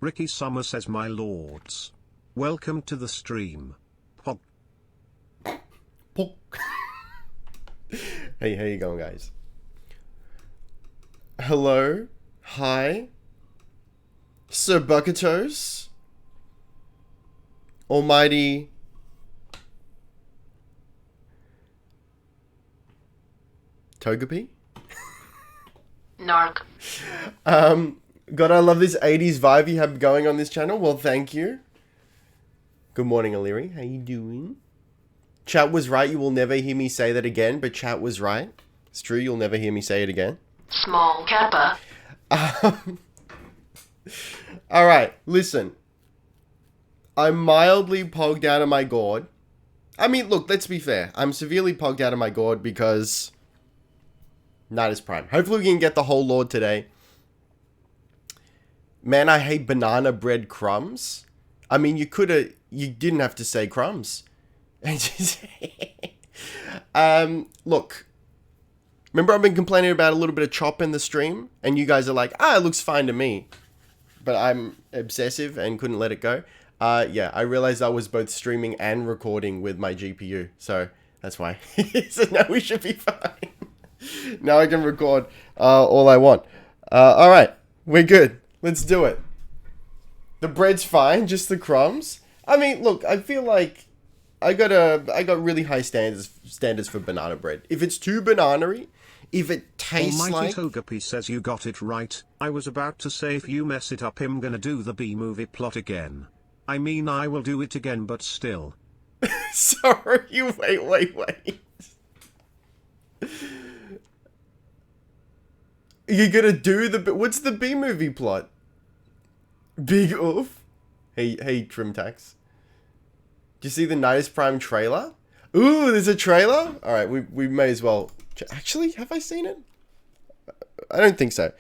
Ricky Summer says, my lords, welcome to the stream. Pog. Pog. Hey, how you going, guys? Hello? Hi? Sir Bucketos? Almighty... Togepi? Narc. God, I love this 80s vibe you have going on this channel. Well, thank you. Good morning, O'Leary. How you doing? Chat was right. You will never hear me say that again, but chat was right. It's true. You'll never hear me say it again. Small Kappa. All right. Listen. I'm mildly pogged out of my gourd. I mean, look, let's be fair. I'm severely pogged out of my gourd because Night is Prime. Hopefully we can get the whole Lord today. Man, I hate banana bread crumbs. I mean, you didn't have to say crumbs. Look, remember I've been complaining about a little bit of chop in the stream? And you guys are like, it looks fine to me. But I'm obsessive and couldn't let it go. Yeah, I realized I was both streaming and recording with my GPU. So that's why. So now we should be fine. Now I can record all I want. All right, we're good. Let's do it. The bread's fine, just the crumbs. I mean, look, I feel like I got really high standards for banana bread. If it's too banana-y, if it tastes Almighty Togepi says you got it right. I was about to say if you mess it up, I'm gonna do the B-movie plot again. I mean, I will do it again, but still. Sorry, wait. You're gonna do what's the B-movie plot? Big oof. Hey, Trim Tax. Do you see the Night is Prime trailer? Ooh, there's a trailer? Alright, we may as well... Actually, have I seen it? I don't think so.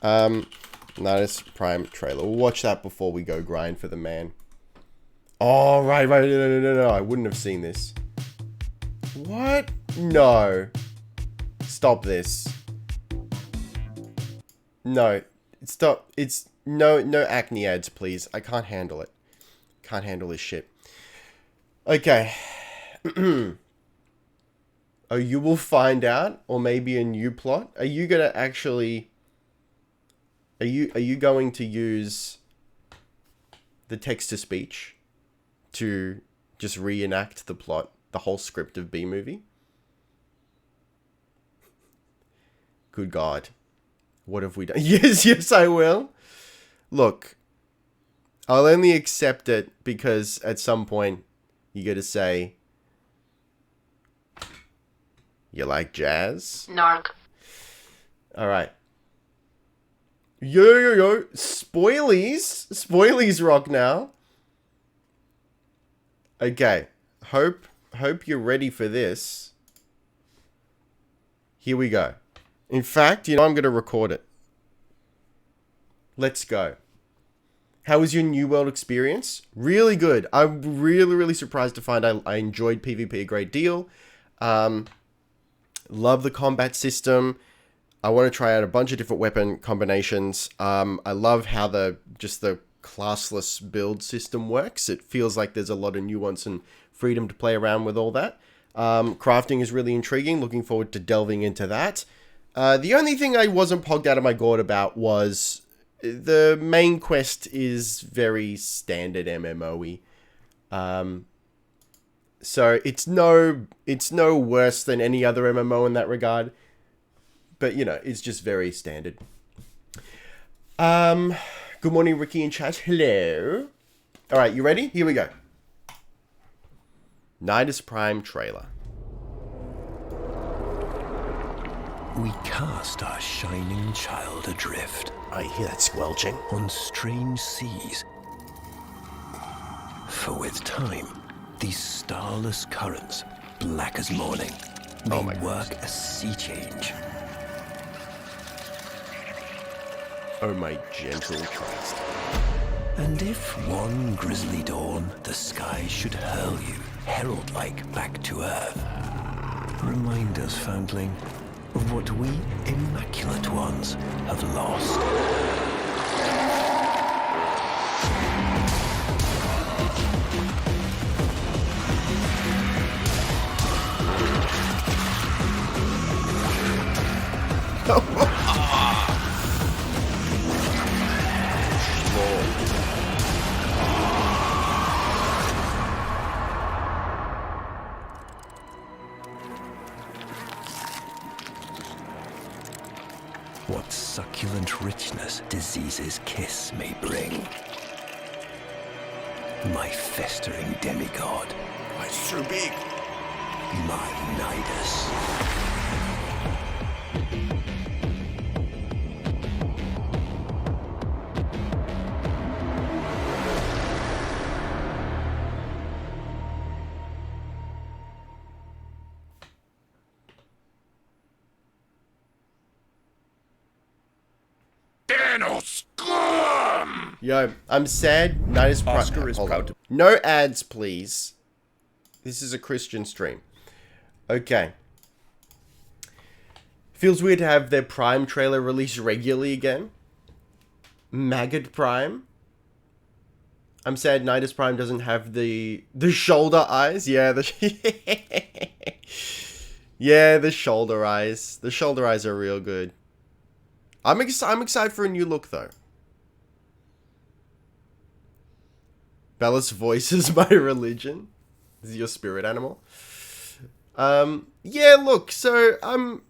Night is Prime trailer. We'll watch that before we go grind for the man. Oh, right. No. I wouldn't have seen this. What? No. Stop this. No. Stop. It's... No acne ads, please. I can't handle it. Can't handle this shit. Okay. Oh, you will find out, or maybe a new plot. Are you gonna actually? Are you going to use the text to speech to just reenact the plot, the whole script of B movie? Good God, what have we done? Yes, I will. Look, I'll only accept it because at some point you gotta say, you like jazz? Narc. Alright. Yo. Spoilies. Spoilies rock now. Okay. Hope you're ready for this. Here we go. In fact, I'm going to record it. Let's go. How was your New World experience? Really good. I'm really surprised to find I enjoyed PvP a great deal. Love the combat system. I want to try out a bunch of different weapon combinations. I love how the classless build system works. It feels like there's a lot of nuance and freedom to play around with all that. Crafting is really intriguing. Looking forward to delving into that. The only thing I wasn't pogged out of my gourd about was the main quest is very standard MMO-y. So it's no worse than any other MMO in that regard. But, it's just very standard. Good morning, Ricky in chat. Hello. All right, you ready? Here we go. Night is Prime trailer. We cast our shining child adrift. I hear that squelching. On strange seas. For with time, these starless currents, black as morning, may work a sea change. Oh, my gentle Christ. And if one grisly dawn the sky should hurl you, herald-like, back to earth, remind us, foundling, of what we immaculate ones have lost. What succulent richness disease's kiss may bring. My festering demigod. Why is it so big? My Nidus. Yo, I'm sad. Nidus Oscar is proud to. No ads, please. This is a Christian stream. Okay. Feels weird to have their Prime trailer released regularly again. Maggot Prime. I'm sad Nidus Prime doesn't have the shoulder eyes. Yeah, yeah, the shoulder eyes. The shoulder eyes are real good. I'm excited for a new look though. Bella's voice is my religion. This is your spirit animal. Yeah, look, so I'm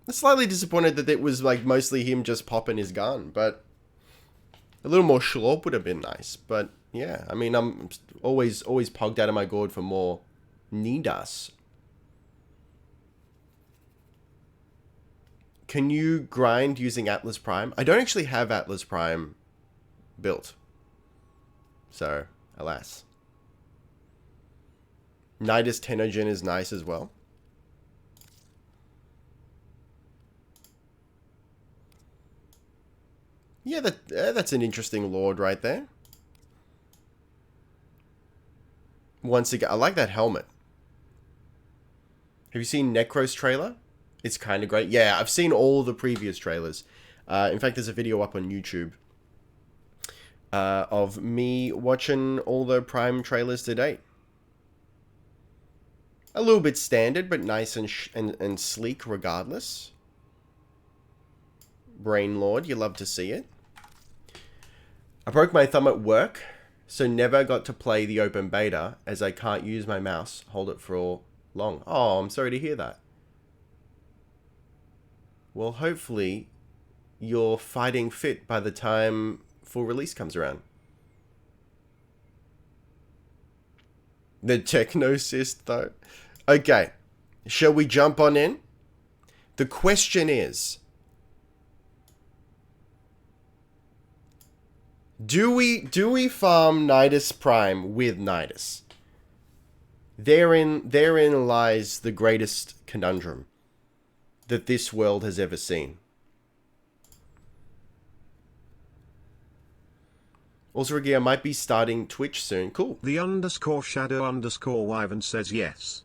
slightly disappointed that it was like mostly him just popping his gun, but a little more schlorp would have been nice. But yeah, I mean, I'm always pogged out of my gourd for more Nidus. Can you grind using Atlas Prime? I don't actually have Atlas Prime built. So, alas. Nidus Tenogen is nice as well. Yeah, that's an interesting lord right there. Once again, I like that helmet. Have you seen Necro's trailer? It's kind of great. Yeah, I've seen all the previous trailers. In fact, there's a video up on YouTube of me watching all the Prime trailers to date. A little bit standard, but nice and sleek regardless. Brain Lord, you love to see it. I broke my thumb at work, so never got to play the open beta, as I can't use my mouse, hold it for long. Oh, I'm sorry to hear that. Well, hopefully, you're fighting fit by the time full release comes around. The Technocyst, though. Okay, shall we jump on in? The question is, do we farm Nidus Prime with Nidus? Therein lies the greatest conundrum that this world has ever seen. Also, Ricky, I might be starting Twitch soon. Cool. The _shadow_wyvern says yes.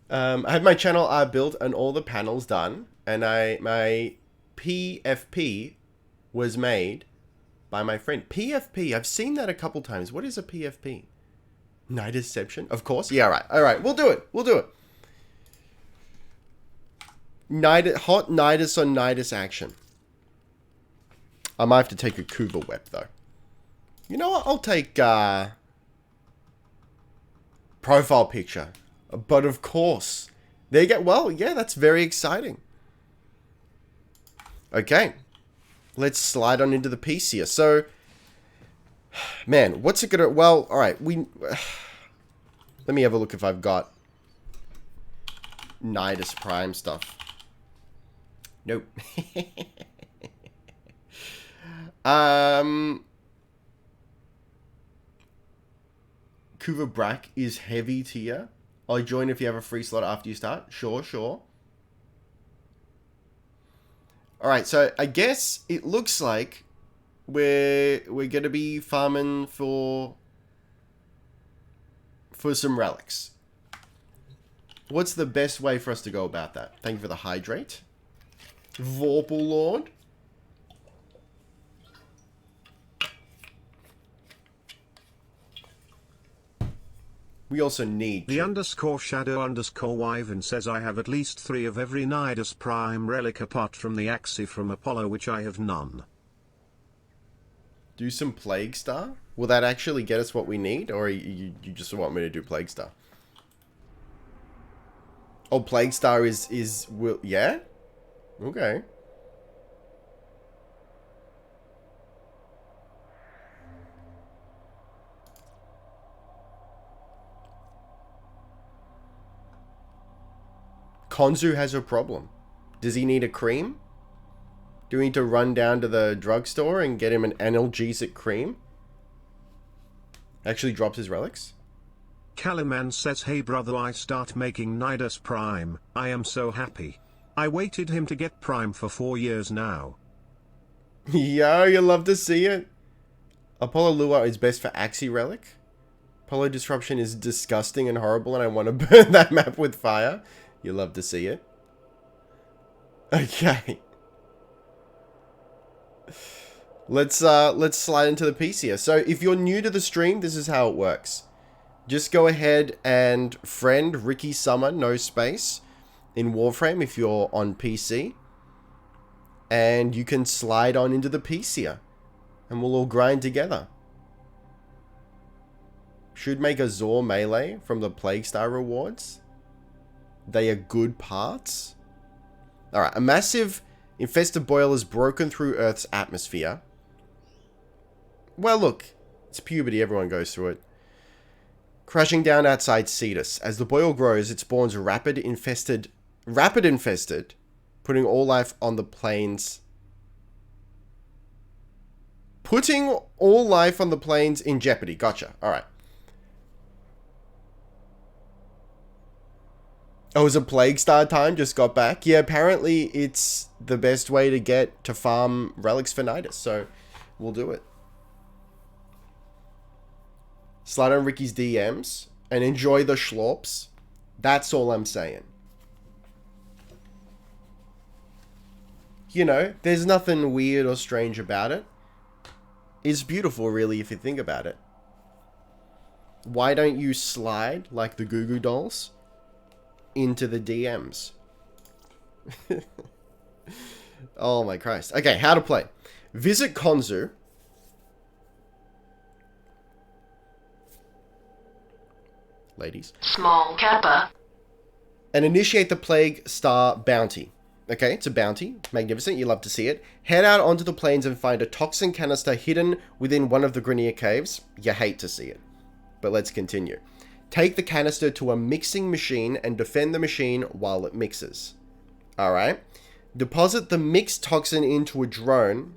I have my channel art built and all the panels done, and my PFP was made by my friend. PFP, I've seen that a couple times. What is a PFP? Nidusception? Of course. Yeah, right. All right, we'll do it. We'll do it. Hot Nidus on Nidus action. I might have to take a Kuva Wep, though. You know what? I'll take profile picture. But of course. There you go. Well, yeah, that's very exciting. Okay. Let's slide on into the piece here. So, man, what's it gonna... Well, alright. Let me have a look if I've got Nidus Prime stuff. Nope. Kuva Brack is heavy tier. I'll join if you have a free slot after you start. Sure, sure. Alright, so I guess it looks like we're gonna be farming for some relics. What's the best way for us to go about that? Thank you for the hydrate. Vorpal Lord. We also need The to. underscore shadow underscore wyvern says I have at least 3 of every Nidus Prime relic apart from the Axie from Apollo, which I have none. Do some Plague Star? Will that actually get us what we need? Or you just want me to do Plague Star? Oh, Plague Star will, yeah? Okay. Konzu has a problem. Does he need a cream? Do we need to run down to the drugstore and get him an analgesic cream? Actually drops his relics? Caliman says, hey brother, I start making Nidus Prime, I am so happy. I waited him to get Prime for 4 years now. Yo, you love to see it. Apollo Lua is best for Axie Relic. Apollo Disruption is disgusting and horrible and I want to burn that map with fire. You love to see it. Okay. Let's slide into the piece here. So if you're new to the stream, this is how it works. Just go ahead and friend Ricky Summer, no space, in Warframe if you're on PC. And you can slide on into the piece here. And we'll all grind together. Should make a Zor melee from the Plague Star rewards. They are good parts. Alright, a massive infested boil has broken through Earth's atmosphere. Well, look, it's puberty, everyone goes through it. Crashing down outside Cetus. As the boil grows, it spawns rapid infested, putting all life on the plains. Putting all life on the plains in jeopardy. Gotcha. Alright. Oh, it was a Plague Star time, just got back. Yeah, apparently it's the best way to get to farm relics for Nidus, so we'll do it. Slide on Ricky's DMs and enjoy the schlorps. That's all I'm saying. You know, there's nothing weird or strange about it. It's beautiful, really, if you think about it. Why don't you slide, like the Goo Goo Dolls, into the DMs? Oh my Christ. Okay, how to play. Visit Konzu. Ladies. Small Kappa. And initiate the Plague Star bounty. Okay, it's a bounty. Magnificent. You love to see it. Head out onto the plains and find a toxin canister hidden within one of the Grenier caves. You hate to see it. But let's continue. Take the canister to a mixing machine and defend the machine while it mixes. Alright. Deposit the mixed toxin into a drone.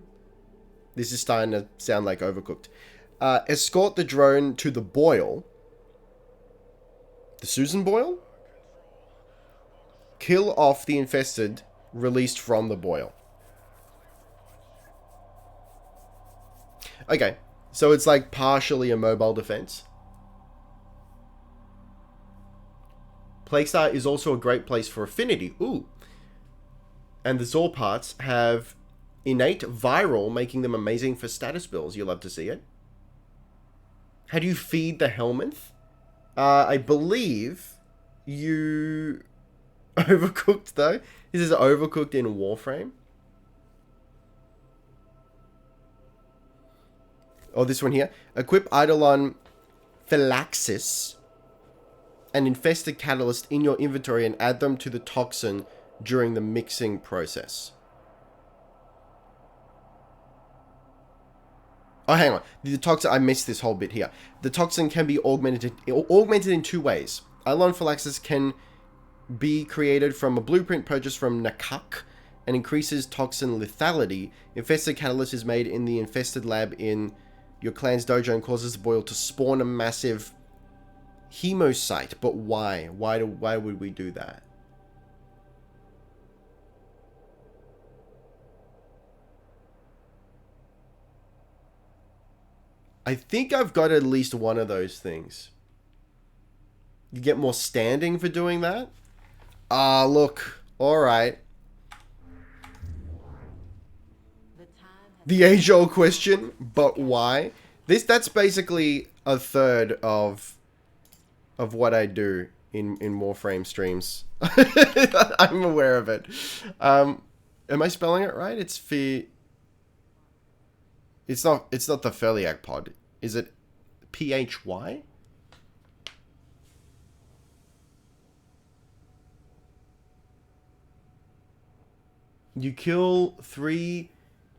This is starting to sound like Overcooked. Escort the drone to the boil. The Susan boil? Kill off the infested released from the boil. Okay, so it's like partially a mobile defense. Plaguestar is also a great place for affinity. Ooh. And the Zor parts have innate viral, making them amazing for status builds. You love to see it. How do you feed the Helminth? I believe you... Overcooked, though. This is Overcooked in Warframe. Oh, this one here. Equip Eidolon Phylaxis and infested catalyst in your inventory and add them to the toxin during the mixing process. Oh, hang on. The toxin, I missed this whole bit here. The toxin can be augmented in 2 ways. Eidolon Phylaxis can be created from a blueprint purchased from Nakak and increases toxin lethality. Infested catalyst is made in the infested lab in your clan's dojo and causes the boil to spawn a massive hemocyte. But why? Why would we do that? I think I've got at least one of those things. You get more standing for doing that? Ah, look. Alright. The age-old question, but why? That's basically a third of of what I do in Warframe streams. I'm aware of it. Am I spelling it right? It's Phy... It's not the Pheliac pod. Is it PHY? You kill 3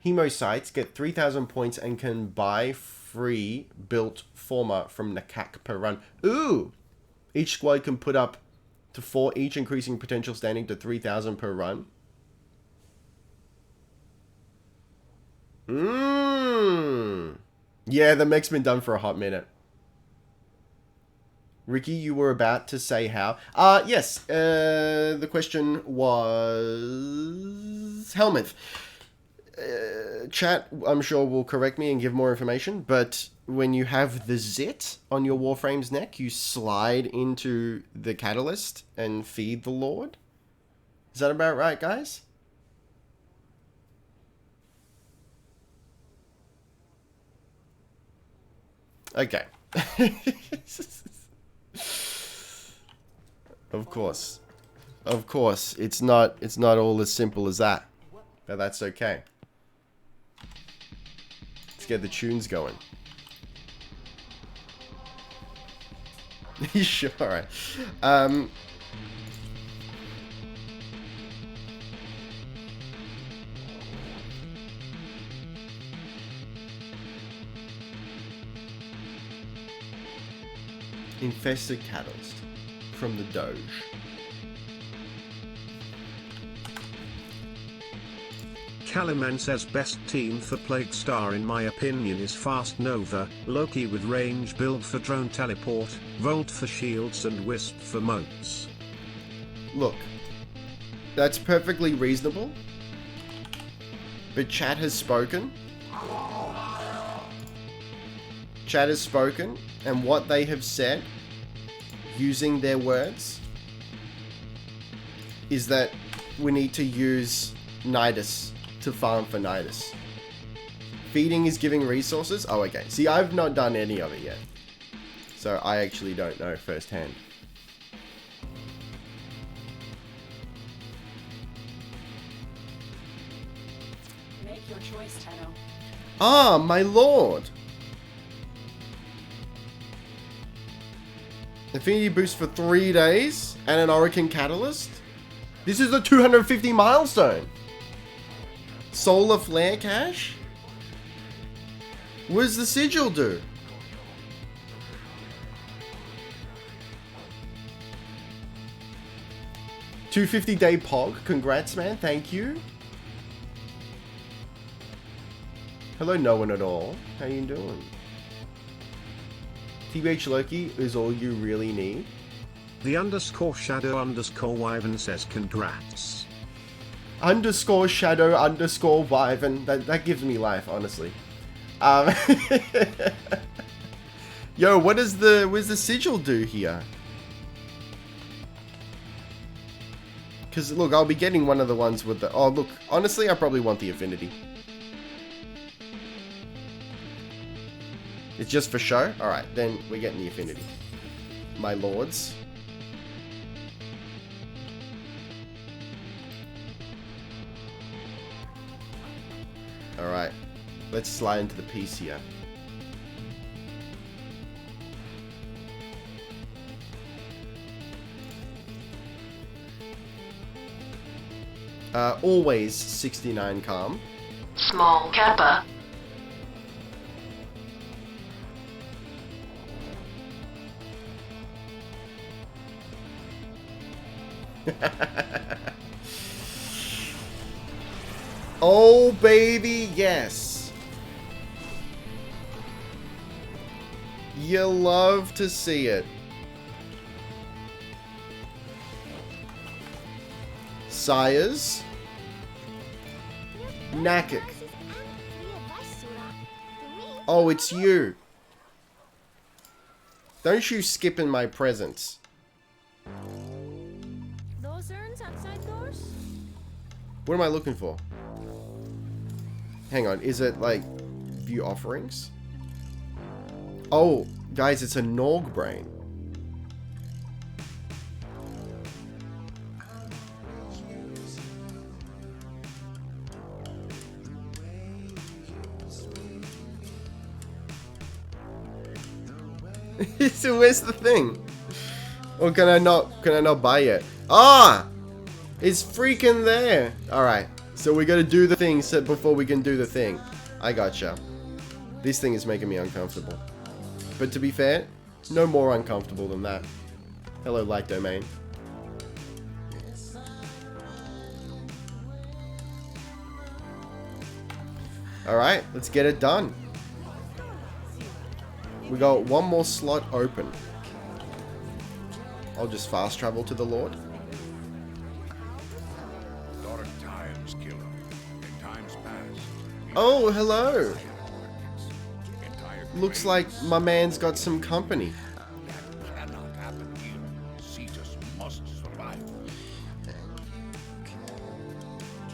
hemocytes, get 3,000 points, and can buy free built former from Nakak per run. Ooh! Each squad can put up to 4 each, increasing potential standing to 3,000 per run. Yeah, the mech's been done for a hot minute. Ricky, you were about to say how. Yes, the question was... Helmuth. Chat, I'm sure, will correct me and give more information, but when you have the zit on your Warframe's neck, you slide into the catalyst and feed the Lord? Is that about right, guys? Okay. Of course. Of course. It's not all as simple as that. But that's okay. Let's get the tunes going. Sure. Alright. Infested catalyst from the Doge. Caliman says best team for Plague Star in my opinion is Fast Nova, Loki with range build for drone teleport, Volt for shields and Wisp for moats. Look, that's perfectly reasonable, but chat has spoken. Chat has spoken, and what they have said, using their words, is that we need to use Nidus to farm for Nidus. Feeding is giving resources? Oh, okay. See, I've not done any of it yet, so I actually don't know firsthand. Make your choice, Tenno. Ah, my lord! Affinity boost for 3 days and an Orokin Catalyst? This is the 250 milestone! Solar Flare Cache? What does the sigil do? $250-day Pog. Congrats, man. Thank you. Hello, no one at all. How you doing? TBH Loki is all you really need. The _shadow_wyvern says congrats. _shadow_wyvern. That gives me life, honestly. Yo, what does the sigil do here? Because look, I'll be getting one of the ones with the... Oh, look, honestly, I probably want the affinity. It's just for show? Alright, then we're getting the affinity. My lords. Alright, let's slide into the piece here. Always 69 calm. Small Kappa. Oh baby, yes. You love to see it. Sires. Nakik. Oh, it's you. Don't you skip in my presence. Those urns outside doors? What am I looking for? Hang on, is it like view offerings? Oh, guys, it's a Norg brain. So where's the thing? Or can I not buy it? Ah! It's freaking there! Alright, so we gotta do the thing before we can do the thing. I gotcha. This thing is making me uncomfortable. But to be fair, no more uncomfortable than that. Hello, light domain. Alright, let's get it done. We got one more slot open. I'll just fast travel to the Lord. Oh, hello. Looks like my man's got some company.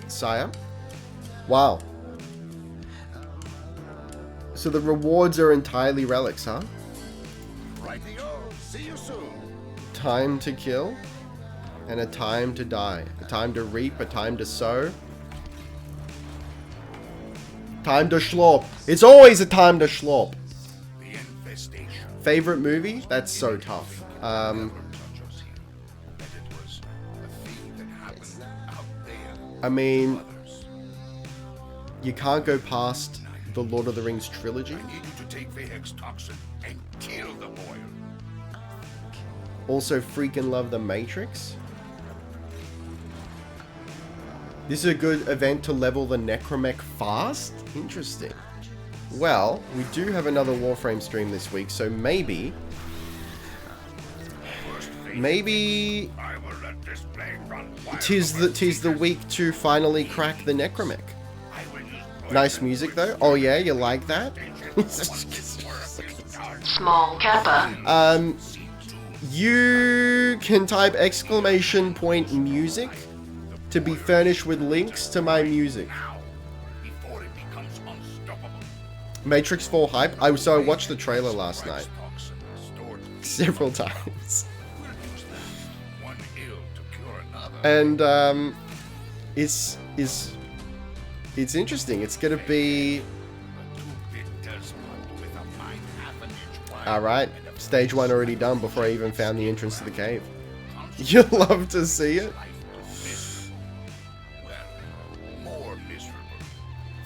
Sire? Wow. So the rewards are entirely relics, huh? See you soon. Time to kill and a time to die. A time to reap, a time to sow. Time to schlop. It's always a time to schlop. Favorite movie? That's so tough. I mean, you can't go past the Lord of the Rings trilogy. I need you to take the Hex toxin and kill the boy. Also freaking love The Matrix. This is a good event to level the Necromech fast? Interesting. Well, we do have another Warframe stream this week, so maybe I will let this plague run wild. tis the week to finally crack the Necromech. Nice music though. Oh yeah, you like that? Small Kappa. You can type exclamation point music to be furnished with links to my music. Before it becomes unstoppable. Matrix 4 hype. So I watched the trailer last night several times. One ill to cure another. And it's interesting. It's gonna be alright. Stage 1 already done before I even found the entrance to the cave. You'll love to see it.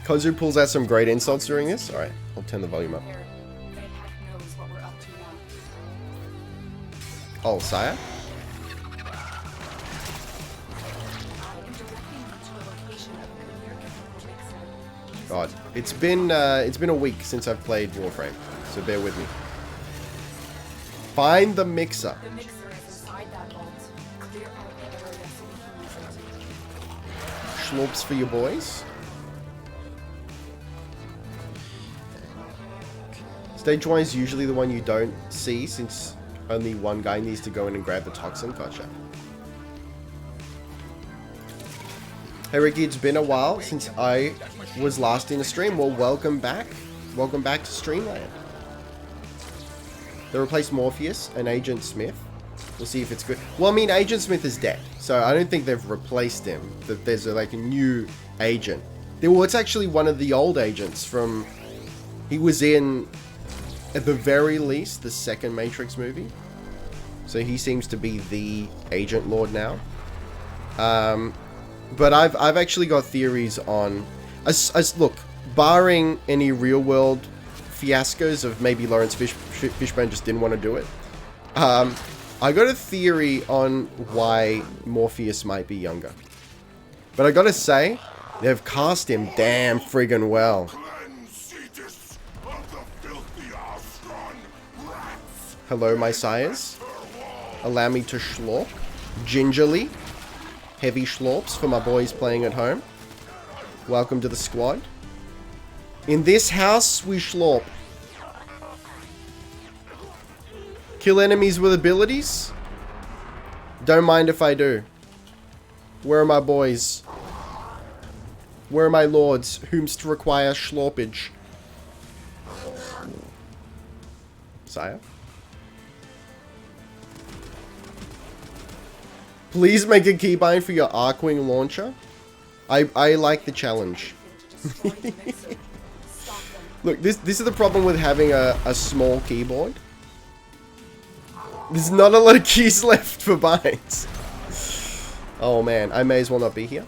Kozu pulls out some great insults during this. Alright, I'll turn the volume up. Oh, Sire? God, it's been a week since I've played Warframe, so bear with me. Find the mixer. The mixer is inside that vault. Clear out the area so we can use it. Schlorps for your boys. Stage 1 is usually the one you don't see, since only one guy needs to go in and grab the toxin. Gotcha. Hey Ricky, it's been a while since I was last in a stream. Well, welcome back. Welcome back to Streamland. They replaced Morpheus and Agent Smith. We'll see if it's good. Well, I mean, Agent Smith is dead, so I don't think they've replaced him. That there's like a new agent. Well, it's actually one of the old agents from... He was in, at the very least, the second Matrix movie. So he seems to be the Agent Lord now. But I've actually got theories on... Look, barring any real-world fiascos of maybe Lawrence Fishburne just didn't want to do it. I got a theory on why Morpheus might be younger. But I gotta say, they've cast him damn friggin' well. Hello, my sires. Allow me to schlorp. Gingerly. Heavy schlorps for my boys playing at home. Welcome to the squad. In this house, we schlorp. Kill enemies with abilities? Don't mind if I do. Where are my boys? Where are my lords, whomst require schlorpage? Sire? Please make a keybind for your Arcwing launcher. I like the challenge. Look, this is the problem with having a small keyboard. There's not a lot of keys left for binds. Oh man, I may as well not be here.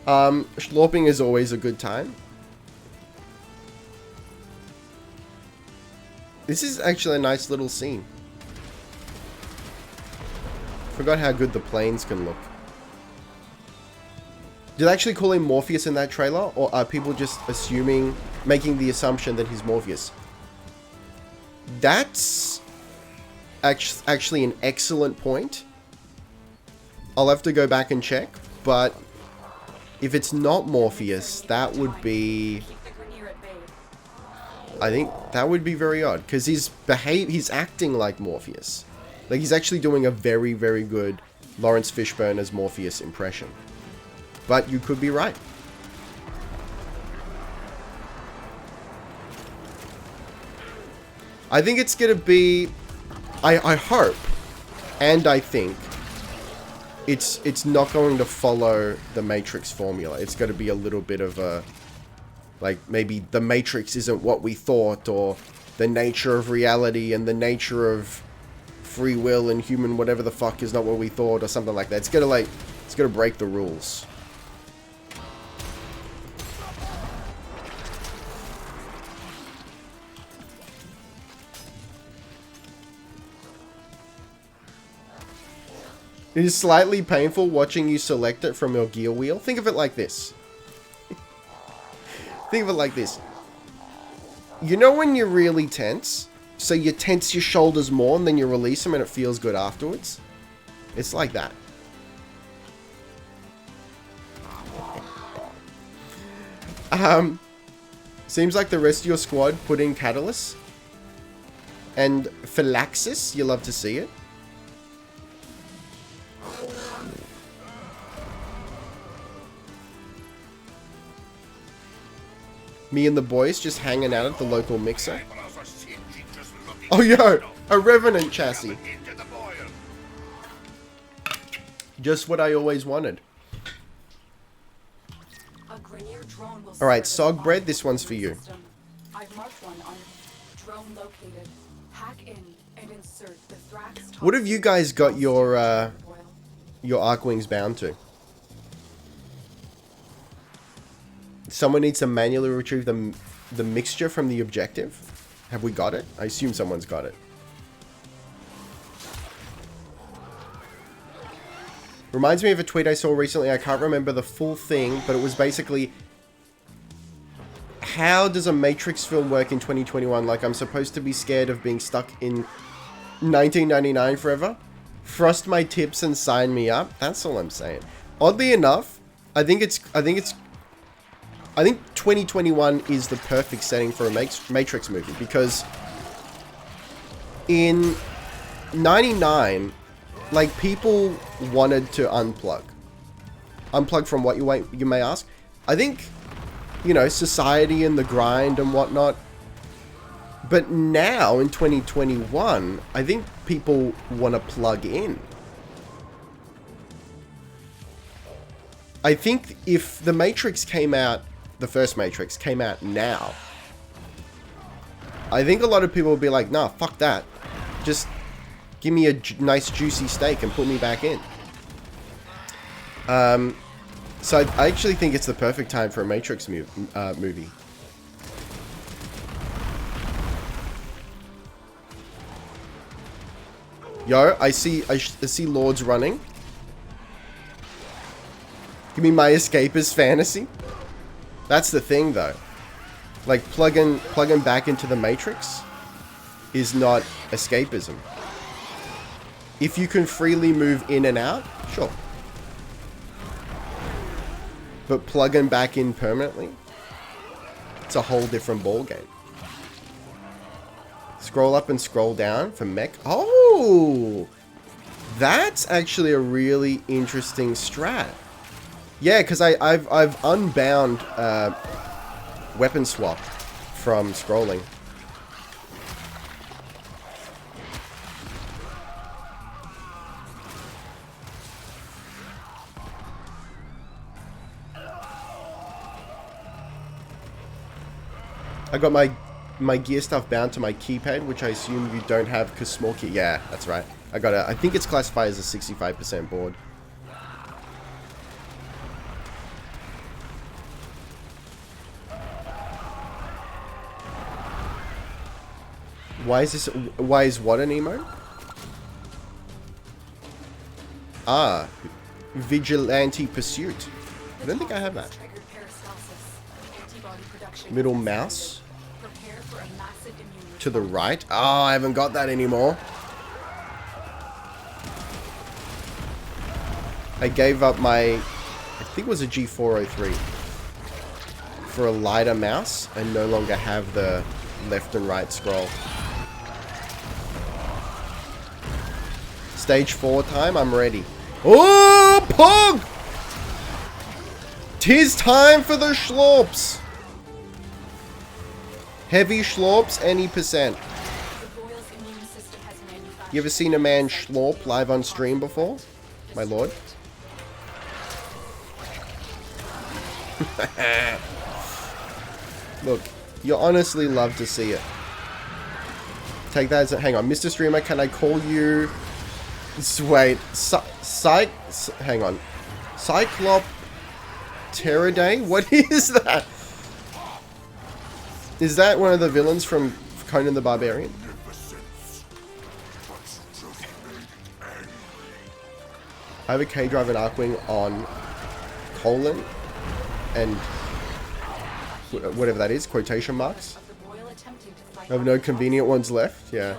Schlorping is always a good time. This is actually a nice little scene. Forgot how good the planes can look. Did they actually call him Morpheus in that trailer? Or are people just assuming, making the assumption that he's Morpheus? That's actually an excellent point. I'll have to go back and check, but if it's not Morpheus, that would be... I think that would be very odd, because he's acting like Morpheus. Like, he's actually doing a very, very good Lawrence Fishburne as Morpheus impression. But you could be right. I think it's going to be... I hope, and I think, it's not going to follow the Matrix formula. It's going to be a little bit of a... Like, maybe the Matrix isn't what we thought, or the nature of reality and the nature of free will and human whatever the fuck is not what we thought, or something like that. It's gonna break the rules. It is slightly painful watching you select it from your gear wheel. Think of it like this. Think of it like this. You know when you're really tense? So you tense your shoulders more and then you release them and it feels good afterwards? It's like that. Seems like the rest of your squad put in Catalyst. And Phylaxis, you love to see it. Me and the boys just hanging out at the local mixer. Oh, yo! A Revenant chassis. Just what I always wanted. Alright, Sogbread, this one's for you. What have you guys got your Arcwings bound to? Someone needs to manually retrieve the mixture from the objective. Have we got it? I assume someone's got it. Reminds me of a tweet I saw recently. I can't remember the full thing, but it was basically, how does a Matrix film work in 2021? Like, I'm supposed to be scared of being stuck in 1999 forever? Frost my tips and sign me up. That's all I'm saying. Oddly enough, I think 2021 is the perfect setting for a Matrix movie, because in 99, like, people wanted to unplug. Unplug from what, you may ask? I think, you know, society and the grind and whatnot. But now, in 2021, I think people want to plug in. I think if the Matrix came out, the first Matrix came out now, I think a lot of people would be like, nah, fuck that. Just give me a nice juicy steak and put me back in. So I actually think it's the perfect time for a Matrix movie. Yo, I see Lords running. Give me my escapist fantasy. That's the thing, though. Like, plugging back into the Matrix is not escapism. If you can freely move in and out, sure. But plugging back in permanently, it's a whole different ballgame. Scroll up and scroll down for mech. Oh! That's actually a really interesting strat. Yeah, because I've unbound weapon swap from scrolling. I got my gear stuff bound to my keypad, which I assume you don't have because small key. Yeah, that's right. I think it's classified as a 65% board. Why is what an emote? Ah, Vigilante Pursuit. I don't think I have that. Middle mouse. To the right. Oh, I haven't got that anymore. I gave up my, I think it was a G403 for a lighter mouse and no longer have the left and right scroll. Stage 4 time, I'm ready. Oh, Pog! 'Tis time for the schlorps. Heavy schlorps, any percent. You ever seen a man schlorp live on stream before? My lord? Look, you'll honestly love to see it. Take that as a... Hang on, Mr. Streamer, can I call you... Wait, hang on. Cyclopteridae? What is that? Is that one of the villains from Conan the Barbarian? I have a K-Drive and Arcwing on colon and whatever that is, quotation marks. I have no convenient ones left, yeah.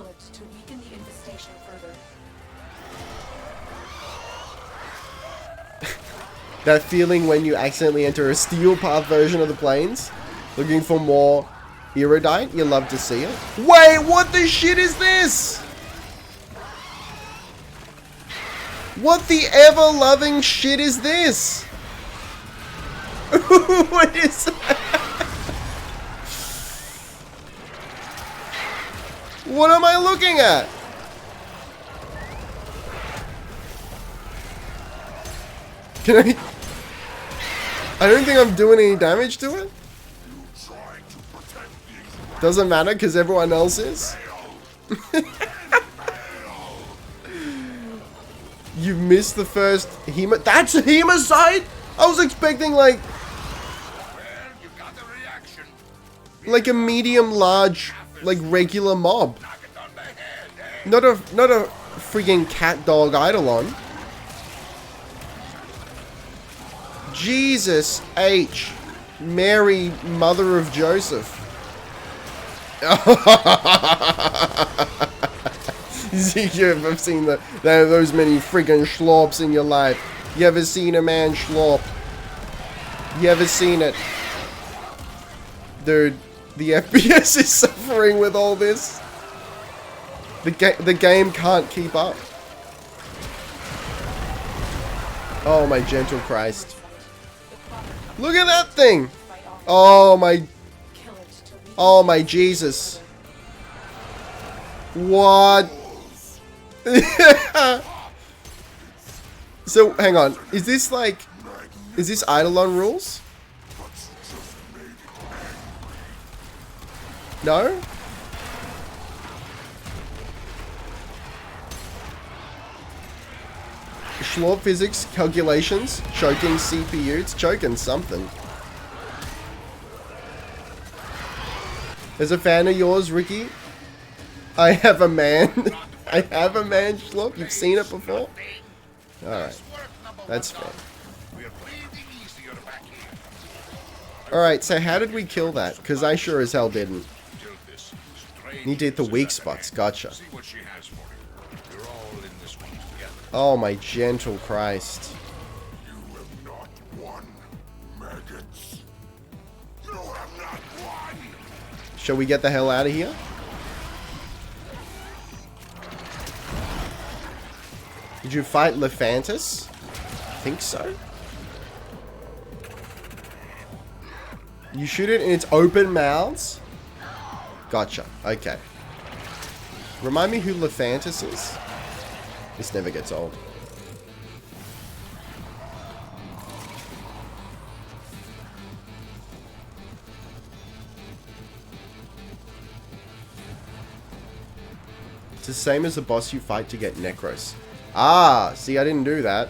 That feeling when you accidentally enter a steel path version of the planes, looking for more erudite, you love to see it. Wait, what the shit is this? What the ever-loving shit is this? What is that? What am I looking at? Can I don't think I'm doing any damage to it. Doesn't matter because everyone else is. You've missed the first Hema. That's a Hemocide? I was expecting like a medium large, like regular mob. Not a friggin' cat dog Eidolon. Jesus H. Mary, mother of Joseph. You've ever seen those many friggin' schlorps in your life. You ever seen a man schlorp? You ever seen it? Dude, the FPS is suffering with all this. The game can't keep up. Oh my gentle Christ. Look at that thing! Oh my Jesus. What? So, hang on. Is this Eidolon rules? No? Schlorp physics, calculations, choking CPU. It's choking something. As a fan of yours, Ricky, I have a man. I have a man Schlorp. You've seen it before? Alright. That's fair. Alright, so how did we kill that? Because I sure as hell didn't. Need to hit the weak spots. Gotcha. Oh my gentle Christ. You have not won, maggots. You have not won. Shall we get the hell out of here? Did you fight Lephantis? I think so. You shoot it in its open mouths? Gotcha. Okay. Remind me who Lephantis is? This never gets old. It's the same as the boss you fight to get Necros. Ah, see, I didn't do that.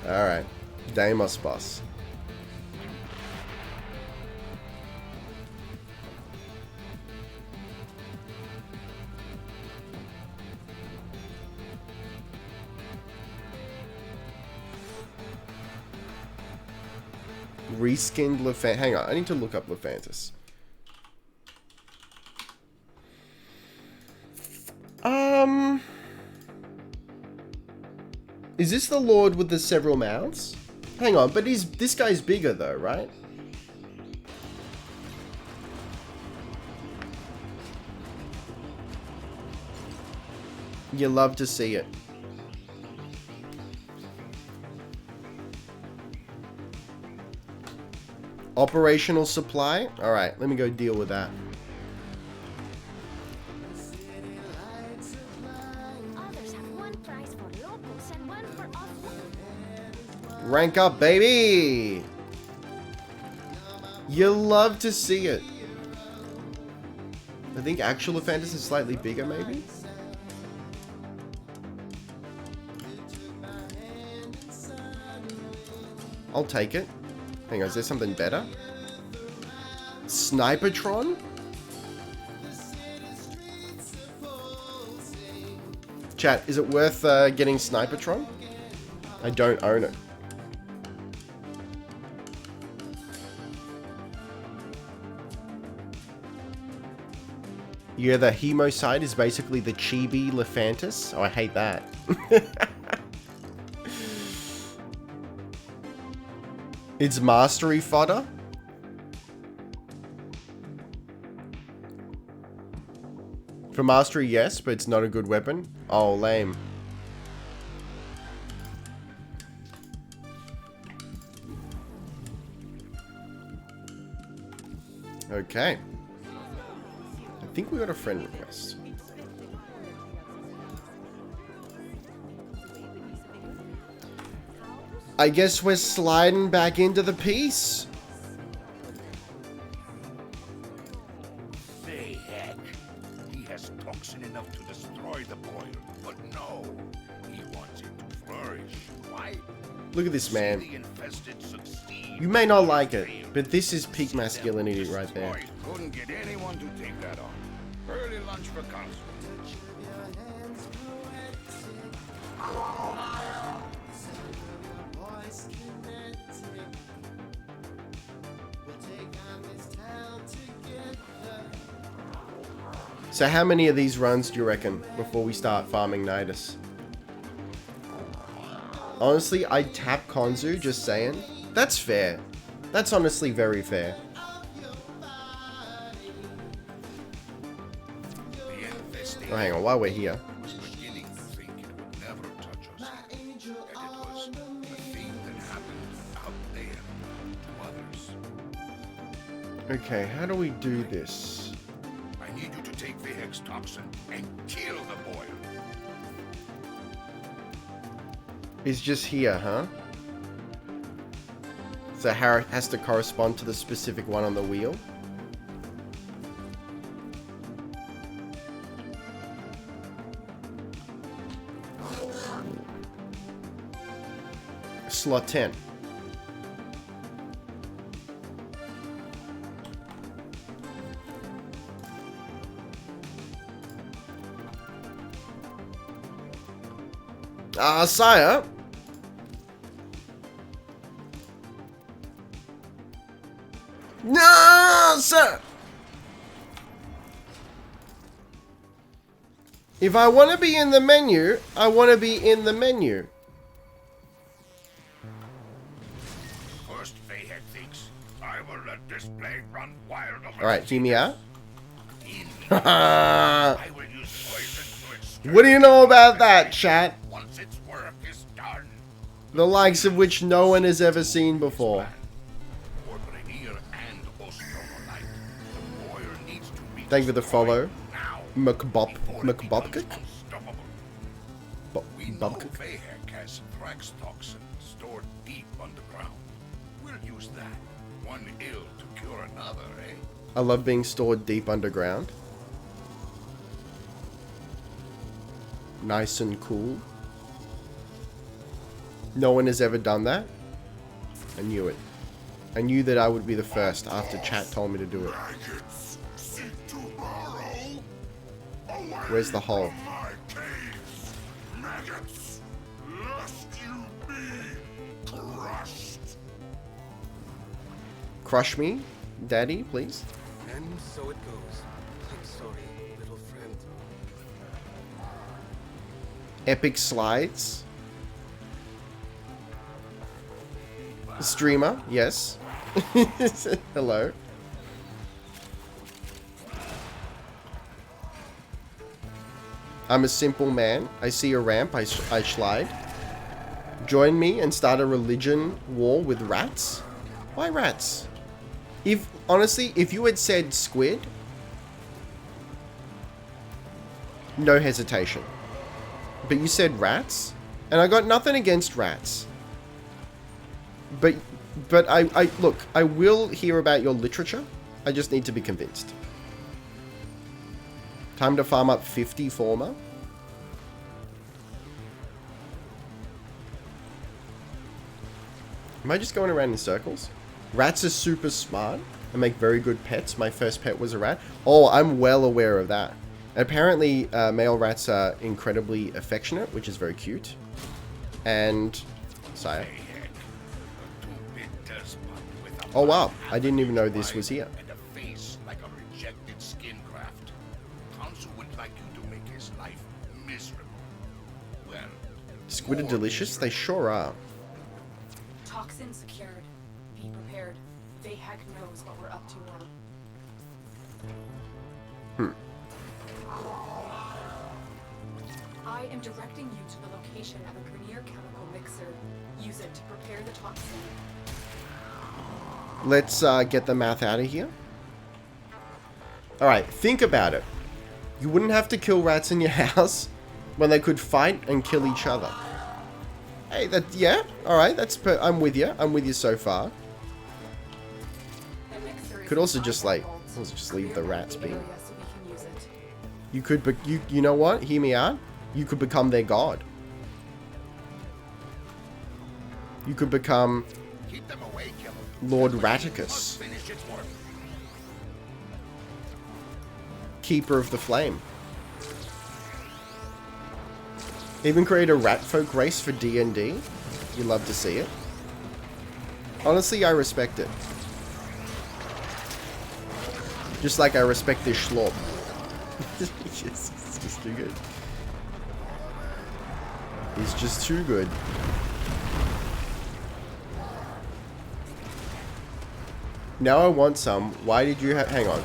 Alright. Deimos boss. Reskinned Lephantis. Hang on, I need to look up Lephantis. Is this the Lord with the several mouths? Hang on, but this guy's bigger though, right? You love to see it. Operational supply? Alright, let me go deal with that. Rank up, baby! You love to see it. I think actual Lephantis is slightly bigger, maybe? I'll take it. Hang on, is there something better? Snipertron? Chat, is it worth getting Snipertron? I don't own it. Yeah, the Hemocide is basically the chibi Lephantis. Oh, I hate that. It's mastery fodder. For mastery, yes, but it's not a good weapon. Oh, lame. Okay. I think we got a friend request. I guess we're sliding back into the piece. Say heck. He has toxin enough to destroy the boil, but no. He wants it to flourish. Why? Look at this man. The infested succeed. You may not like it, but this is peak masculinity right there. Couldn't get anyone to take that on. Early lunch for council. So how many of these runs do you reckon before we start farming Nidus? Honestly, I'd tap Konzu, just saying. That's fair. That's honestly very fair. Oh, hang on, while we're here. Beginning to think it would never touch us. And it was a thing that happened out there to others. Okay, how do we do this? I need you to take the Hex toxin and kill the boil. It's just here, huh? So how it has to correspond to the specific one on the wheel? Slot 10. Sire. No, sir. If I want to be in the menu, I want to be in the menu. First, Fayhead thinks I will let this plague run wild. All right, hear me out. I will use poison to extract. What do you know about that, chat? Once its work is done. The likes of which no one has ever seen before. For Rainier and Ostrom alike, the warrior needs to be Thank you for the follow. now. McBobkick? We know Bobkick? Fayheck has Thrax toxin stored deep underground. We'll use that. One ill to cure another, eh? I love being stored deep underground. Nice and cool. No one has ever done that. I knew it. I knew that I would be the first after chat told me to do it. Where's the hole? Crush me, daddy, please. And so it goes. I'm sorry, little friend. Epic slides. Streamer, yes. Hello. I'm a simple man. I see a ramp, I slide. Join me and start a religion war with rats? Why rats? Honestly, if you had said squid, no hesitation. But you said rats, and I got nothing against rats. But I look, I will hear about your literature. I just need to be convinced. Time to farm up 50 former. Am I just going around in circles? Rats are super smart and make very good pets. My first pet was a rat. Oh, I'm well aware of that. Apparently, male rats are incredibly affectionate, which is very cute. And... sire. Oh wow, I didn't even know this was here. And a face like a rejected skin graft. Council would like you to make his life miserable. Well, Squid are delicious? They sure are. Toxin secured. Be prepared. They heck knows what we're up to now. I am directing you to the location of a Grenier chemical mixer. Use it to prepare the toxin. Let's get the math out of here. Alright, think about it. You wouldn't have to kill rats in your house when they could fight and kill each other. Hey, yeah, alright, I'm with you. I'm with you so far. Could also just leave the rats be. You could, but you know what? Hear me out. You could become their god. You could become keep them away, killer. Lord Raticus, Finish its work. Keeper of the Flame. Even create a rat folk race for D&D. You love to see it. Honestly, I respect it. Just like I respect this schlop. It's just too good. He's just too good. Now I want some. Why did you hang on.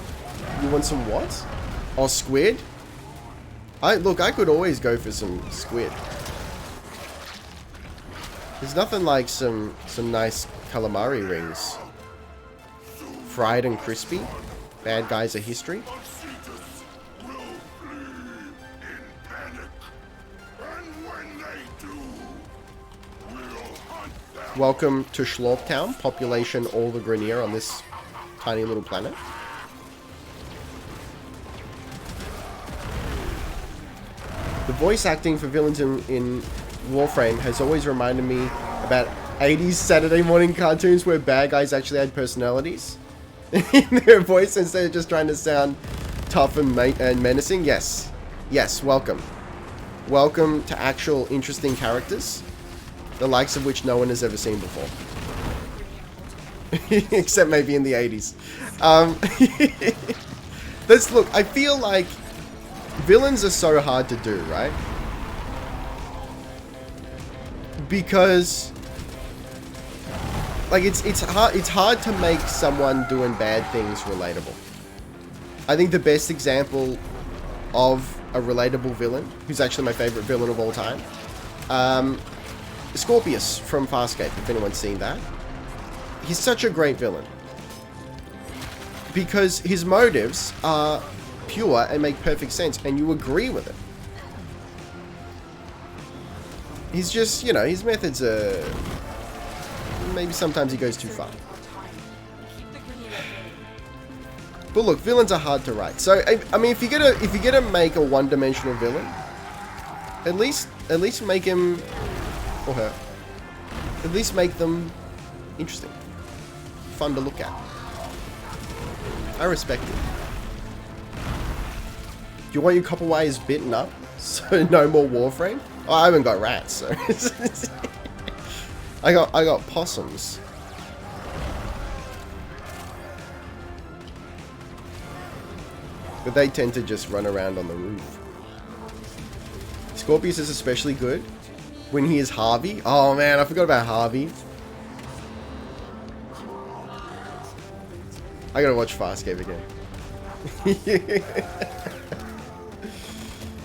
You want some what? Oh, squid? Look, I could always go for some squid. There's nothing like some nice calamari rings. Fried and crispy. Bad guys are history. Welcome to Schlorp Town, population all the Grenier on this tiny little planet. The voice acting for villains in Warframe has always reminded me about 80s Saturday morning cartoons where bad guys actually had personalities in their voice instead of just trying to sound tough and menacing. Yes. Yes, welcome. Welcome to actual interesting characters, the likes of which no one has ever seen before. Except maybe in the 80s. Look, I feel like villains are so hard to do, right? Because like it's hard to make someone doing bad things relatable. I think the best example of a relatable villain, who's actually my favorite villain of all time, Scorpius from Farscape, if anyone's seen that. He's such a great villain. Because his motives are pure and make perfect sense, and you agree with it. He's just, you know, his methods are... maybe sometimes he goes too far. But look, villains are hard to write. So I mean, if you're gonna make a one-dimensional villain, at least make him or her. At least make them interesting, fun to look at. I respect it. Do you want your copper wires bitten up so no more Warframe? Oh, I haven't got rats, so I got possums. But they tend to just run around on the roof. Scorpius is especially good when he is Harvey. Oh man, I forgot about Harvey. I gotta watch Farscape again.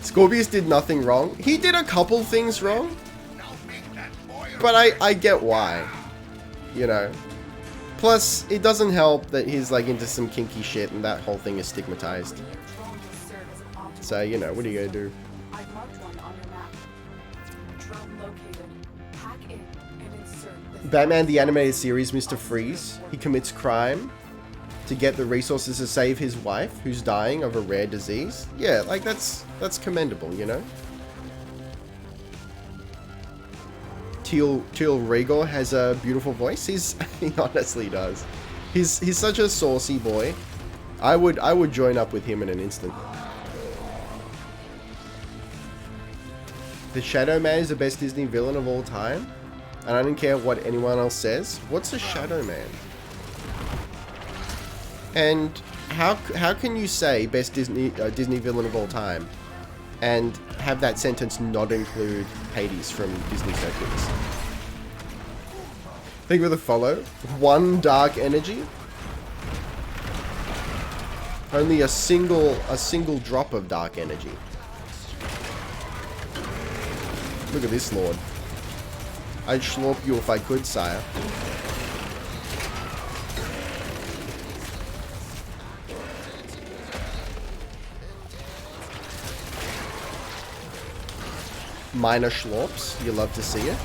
Scorpius did nothing wrong. He did a couple things wrong. But I get why. You know. Plus, it doesn't help that he's like into some kinky shit and that whole thing is stigmatized. So, you know, what are you gonna do? I've marked one on your map. Drone located. Hack in and insert the Batman the Animated Series, Mr. Freeze. He commits crime to get the resources to save his wife, who's dying of a rare disease. Yeah, like that's commendable, you know? Teal Rigor has a beautiful voice. He honestly does. He's such a saucy boy. I would join up with him in an instant. The Shadow Man is the best Disney villain of all time, and I don't care what anyone else says. What's a Shadow Man? And how can you say best Disney villain of all time and have that sentence not include Hades from Disney Circuits? Think with a follow. One dark energy. Only a single drop of dark energy. Look at this lord. I'd schlorp you if I could, sire. Minor schlorps, you love to see it.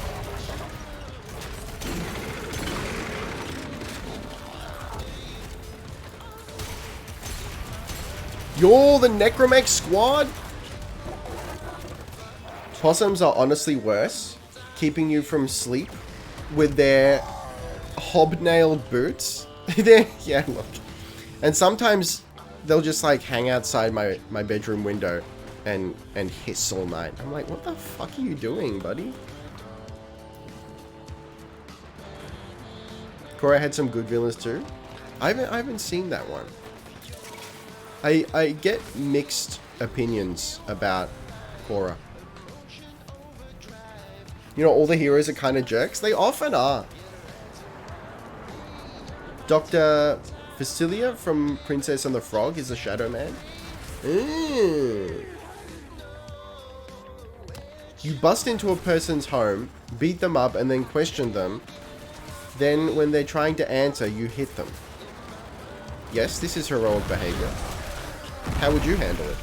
You're the Necromech squad? Possums are honestly worse, keeping you from sleep with their hobnailed boots. Yeah, look. And sometimes they'll just like hang outside my bedroom window and hiss all night. I'm like, what the fuck are you doing, buddy? Korra had some good villains too. I haven't seen that one. I get mixed opinions about Korra. You know, all the heroes are kind of jerks. They often are. Dr. Facilia from Princess and the Frog is a Shadow Man. You bust into a person's home, beat them up, and then question them. Then, when they're trying to answer, you hit them. Yes, this is heroic behavior. How would you handle it?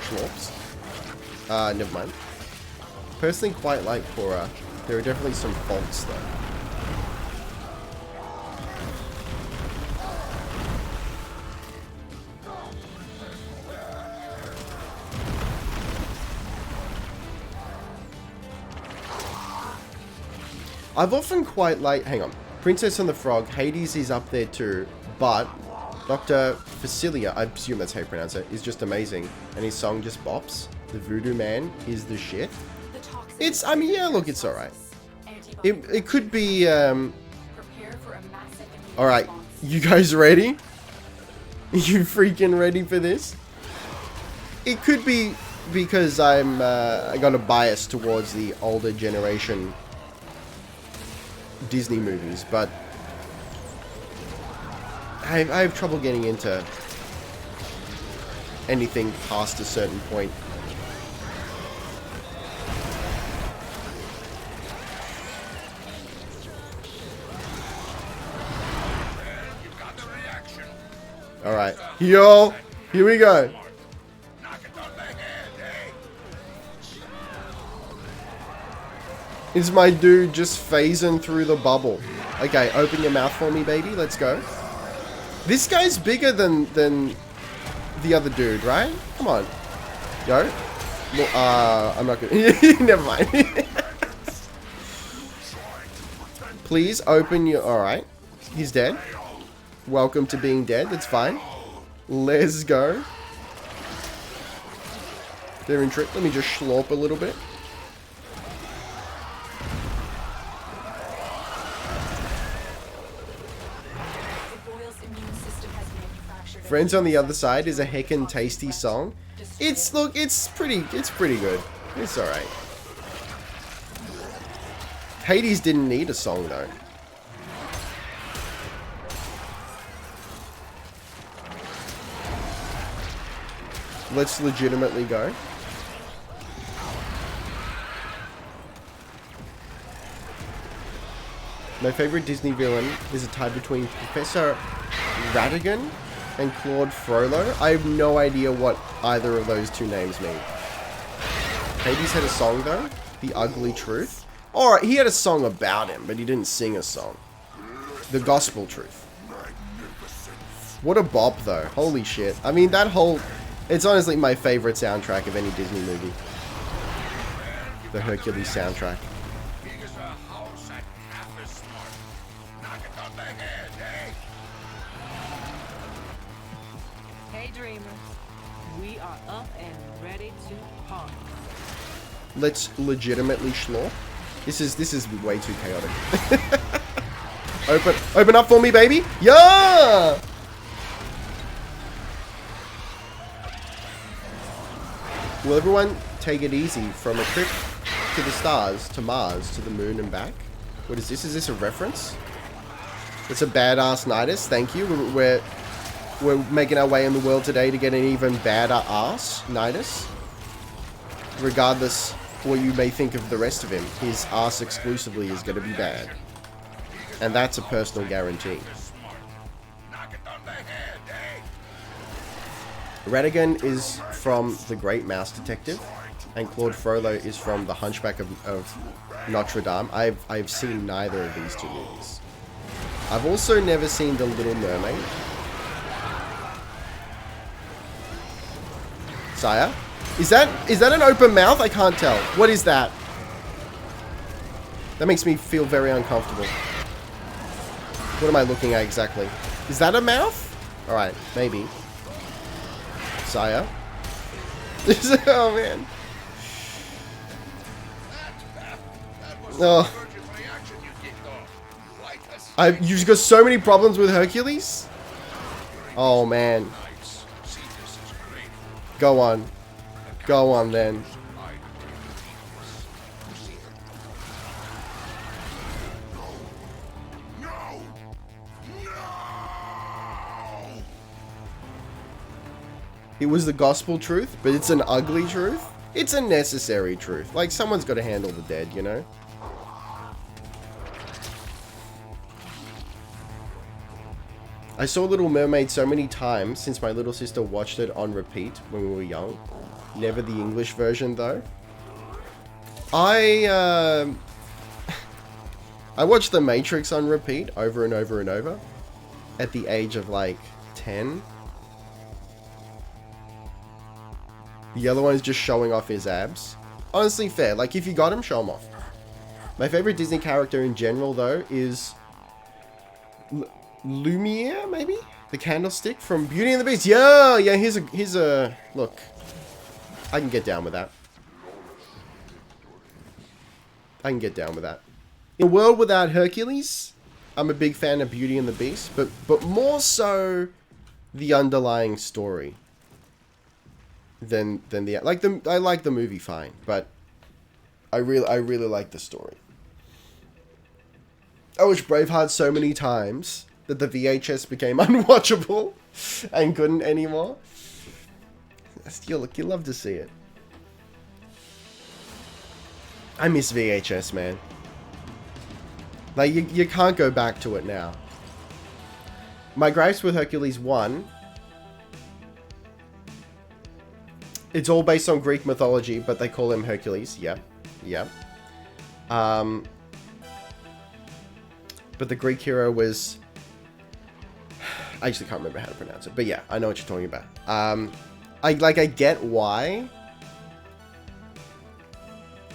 Schlorps. Never mind. Personally, quite like Korra. There are definitely some faults, though. I've often quite like... Hang on. Princess and the Frog. Hades is up there too. But Dr. Facilia, I presume that's how you pronounce it, is just amazing. And his song just bops. The Voodoo Man is the shit. It's... I mean, yeah, look, it's alright. It could be... Alright. You guys ready? You freaking ready for this? It could be because I got a bias towards the older generation Disney movies, but I have trouble getting into anything past a certain point. Alright, yo, here we go. Is my dude just phasing through the bubble? Okay, open your mouth for me, baby. Let's go. This guy's bigger than the other dude, right? Come on. Yo. Well, I'm not gonna... Never mind. Please open your... Alright. He's dead. Welcome to being dead. That's fine. Let's go. They're in trick. Let me just slurp a little bit. Friends on the Other Side is a heckin' tasty song. It's pretty good. It's alright. Hades didn't need a song though. Let's legitimately go. My favorite Disney villain is a tie between Professor Ratigan and Claude Frollo. I have no idea what either of those two names mean. Hades had a song though, The Ugly Truth. Alright, he had a song about him, but he didn't sing a song. The Gospel Truth. What a bop though, holy shit. I mean that whole... It's honestly my favorite soundtrack of any Disney movie. The Hercules soundtrack. Hey dreamers, we are up and ready to party. Let's legitimately schlor. This is way too chaotic. Open up for me, baby. Yeah. Will everyone take it easy from a trip to the stars, to Mars, to the moon and back? What is this? Is this a reference? It's a badass nidus. Thank you. We're making our way in the world today to get an even badder ass nidus. Regardless what you may think of the rest of him, his ass exclusively is going to be bad. And that's a personal guarantee. Ratigan is from The Great Mouse Detective, and Claude Frollo is from The Hunchback of Notre Dame. I've seen neither of these two movies. I've also never seen The Little Mermaid. Sire? Is that an open mouth? I can't tell. What is that? That makes me feel very uncomfortable. What am I looking at exactly? Is that a mouth? Alright, maybe. Sire? Oh man. Oh. You've got so many problems with Hercules? Oh man. Go on. Go on then. It was the gospel truth, but it's an ugly truth. It's a necessary truth. Like, someone's got to handle the dead, you know? I saw Little Mermaid so many times since my little sister watched it on repeat when we were young. Never the English version, though. I watched The Matrix on repeat over and over and over at the age of, like, 10. The other one's just showing off his abs. Honestly, fair. Like, if you got him, show him off. My favorite Disney character in general, though, is Lumiere, maybe? The candlestick from Beauty and the Beast. Yeah, here's a... Look. I can get down with that. I can get down with that. In a world without Hercules, I'm a big fan of Beauty and the Beast, but more so the underlying story. Than the I like the movie fine, but I really like the story. I watched Braveheart so many times that the VHS became unwatchable and couldn't anymore. You love to see it. I miss VHS, man. Like you can't go back to it now. My gripes with Hercules 1. It's all based on Greek mythology, but they call him Hercules. Yep. But the Greek hero was... I actually can't remember how to pronounce it. But yeah, I know what you're talking about. I get why.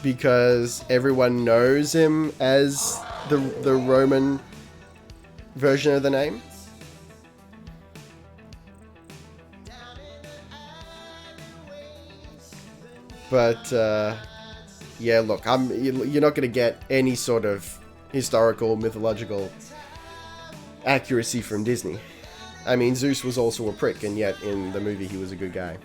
Because everyone knows him as the Roman version of the name. But yeah, look, you're not going to get any sort of historical, mythological accuracy from Disney. I mean, Zeus was also a prick, and yet in the movie he was a good guy.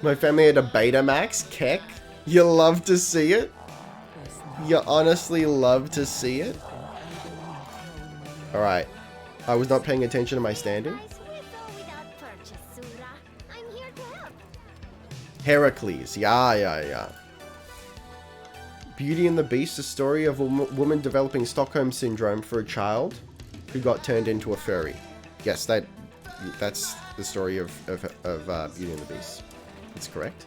My family had a Betamax. Keck. You love to see it? You honestly love to see it? Alright. I was not paying attention to my standing. Heracles. Yeah. Beauty and the Beast, a story of a woman developing Stockholm Syndrome for a child who got turned into a furry. Yes, that's the story of Beauty and the Beast. That's correct.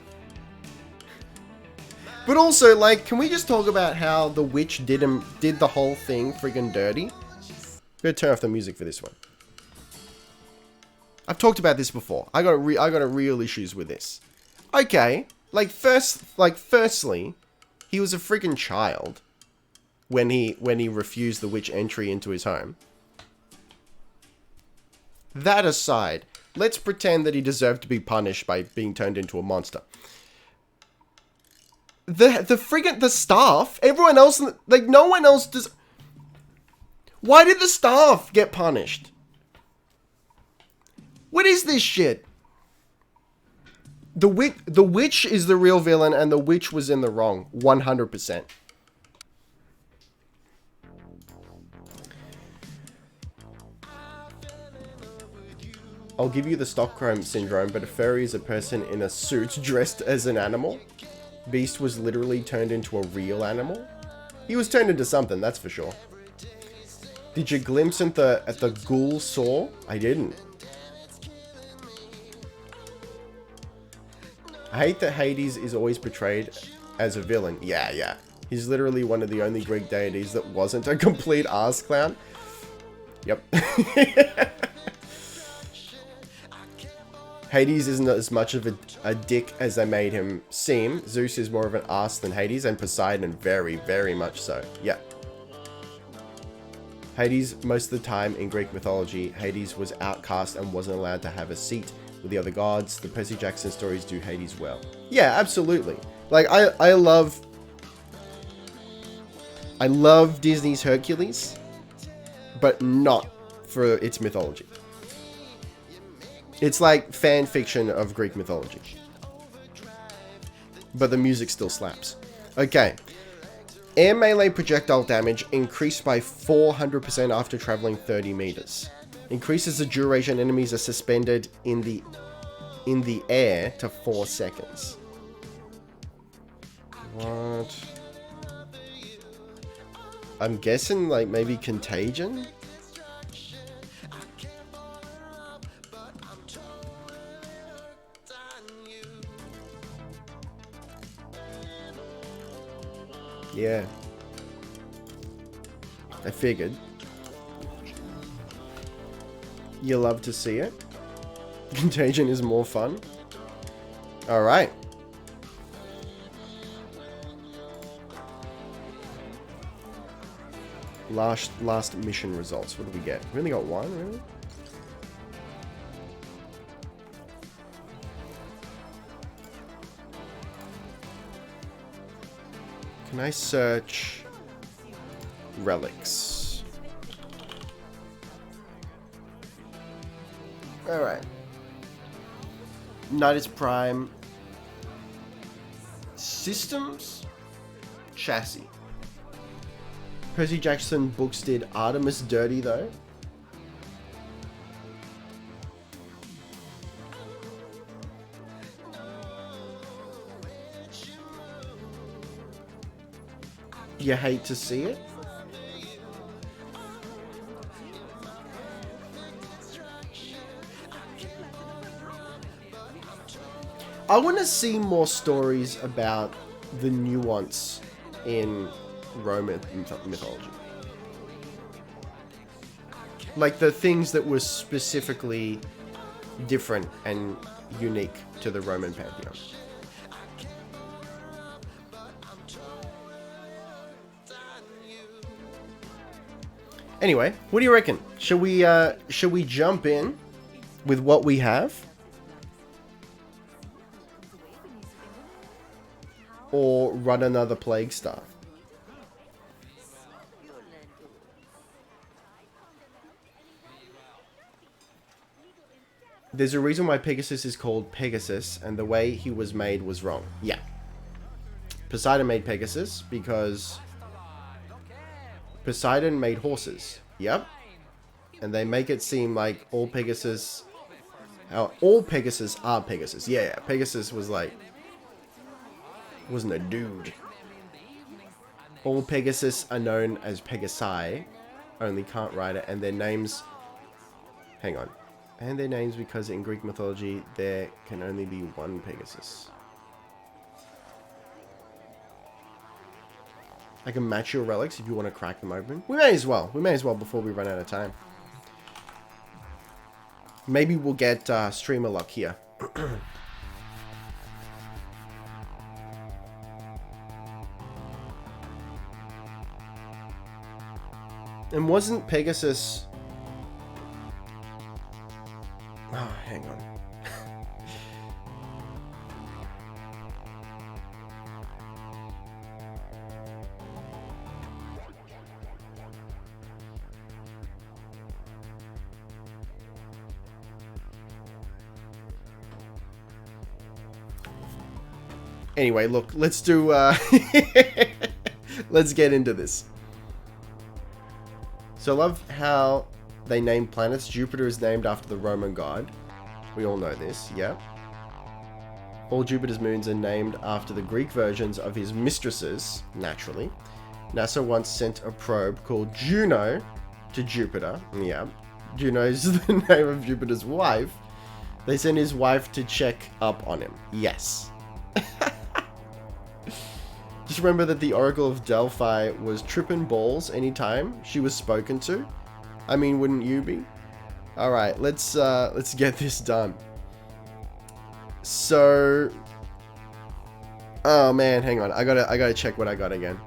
But also, like, can we just talk about how the witch did the whole thing friggin' dirty? I'm gonna turn off the music for this one. I've talked about this before. I got real issues with this. Okay, firstly, he was a friggin' child when he refused the witch entry into his home. That aside, let's pretend that he deserved to be punished by being turned into a monster. The staff, everyone else, like, no one else does. Why did the staff get punished? What is this shit? The witch is the real villain, and the witch was in the wrong, 100%. I'll give you the Stockholm Syndrome, but a furry is a person in a suit dressed as an animal. Beast was literally turned into a real animal. He was turned into something, that's for sure. Did you glimpse at the ghoul saw? I didn't. I hate that Hades is always portrayed as a villain. Yeah. He's literally one of the only Greek deities that wasn't a complete ass clown. Yep. Hades isn't as much of a dick as they made him seem. Zeus is more of an ass than Hades, and Poseidon very, very much so. Yeah. Hades, most of the time in Greek mythology, Hades was outcast and wasn't allowed to have a seat with the other gods. The Percy Jackson stories do Hades well. Yeah, absolutely. Like, I love Disney's Hercules, but not for its mythology. It's like fan fiction of Greek mythology. But the music still slaps. Okay. Air melee projectile damage increased by 400% after traveling 30 meters. Increases the duration enemies are suspended in the air to 4 seconds. What? I'm guessing, like, maybe Contagion? Yeah. I figured. You love to see it. Contagion is more fun. Alright. Last mission results. What do we get? We only got one, really? Can I search relics? Alright. Nidus Prime. Systems? Chassis. Percy Jackson books did Artemis dirty, though. You hate to see it. I want to see more stories about the nuance in Roman mythology. Like the things that were specifically different and unique to the Roman pantheon. Anyway, what do you reckon? Should we jump in with what we have? Or run another Plague Star? There's a reason why Pegasus is called Pegasus, and the way he was made was wrong. Yeah. Poseidon made Pegasus because Poseidon made horses. Yep. And they make it seem like all Pegasus are Pegasus. Yeah, Pegasus was like... wasn't a dude. All Pegasus are known as Pegasi, only can't ride it, and their names... Hang on. And their names because in Greek mythology, there can only be one Pegasus. I can match your relics if you want to crack them open. We may as well. We may as well before we run out of time. Maybe we'll get streamer luck here. And wasn't Pegasus... Oh, hang on. Anyway, look, let's do... let's get into this. So I love how they named planets. Jupiter is named after the Roman god. We all know this, yeah. All Jupiter's moons are named after the Greek versions of his mistresses, naturally. NASA once sent a probe called Juno to Jupiter. Yeah, Juno is the name of Jupiter's wife. They sent his wife to check up on him. Yes. Just remember that the Oracle of Delphi was tripping balls anytime she was spoken to. I mean, wouldn't you be? All right, let's get this done. So, oh man, hang on. I gotta check what I got again.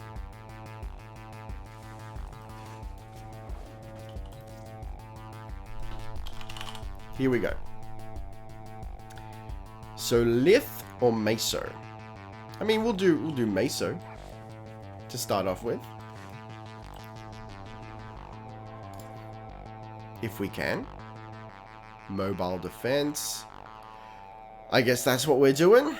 Here we go. So Lith or Meso? I mean, we'll do Meso to start off with, if we can. Mobile defense. I guess that's what we're doing.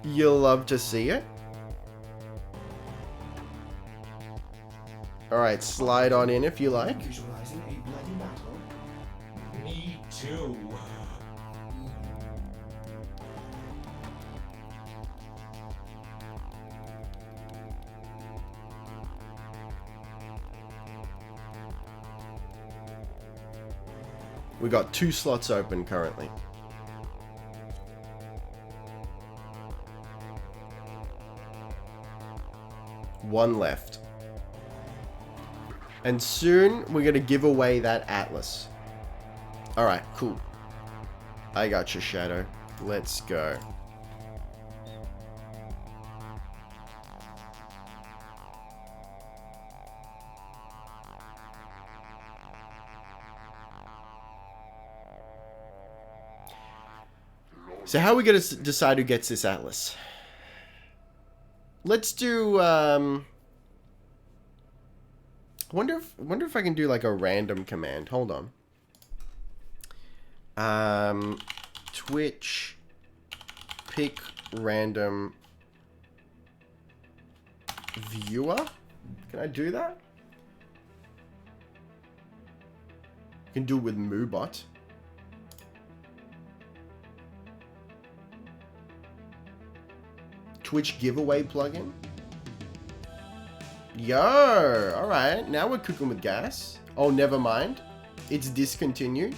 You'll love to see it. Alright, slide on in if you like. Visualizing a bloody battle. Me too. We got 2 slots open currently. One left. And soon we're going to give away that Atlas. Alright, cool. I got you, Shadow. Let's go. So how are we going to decide who gets this Atlas? Let's do... I wonder if I can do like a random command. Hold on. Twitch pick random viewer. Can I do that? I can do it with Moobot. Twitch giveaway plugin. Yo, alright. Now we're cooking with gas. Oh, never mind. It's discontinued.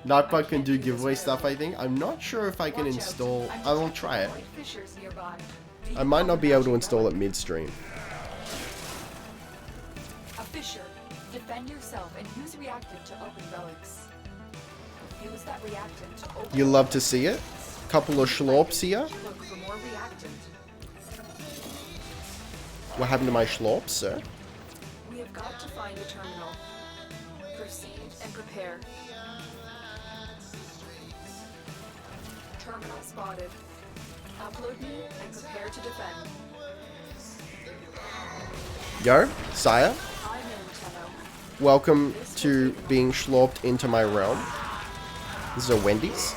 Nightbot can do giveaway stuff, I think. I'm not sure if I can install... I will try it. I might not be able to install it midstream. A fissure. Defend yourself and use reactant to open relics. Use that reactant to open... You love to see it? Couple of schlorps here. Look for more reactant. What happened to my schlorps, sir? We have got to find a terminal. Proceed and prepare. Terminal spotted. Upload me and prepare to defend. Yo, sire. I'm in, Tenno. Welcome to being schlorped into my realm. This is a Wendy's.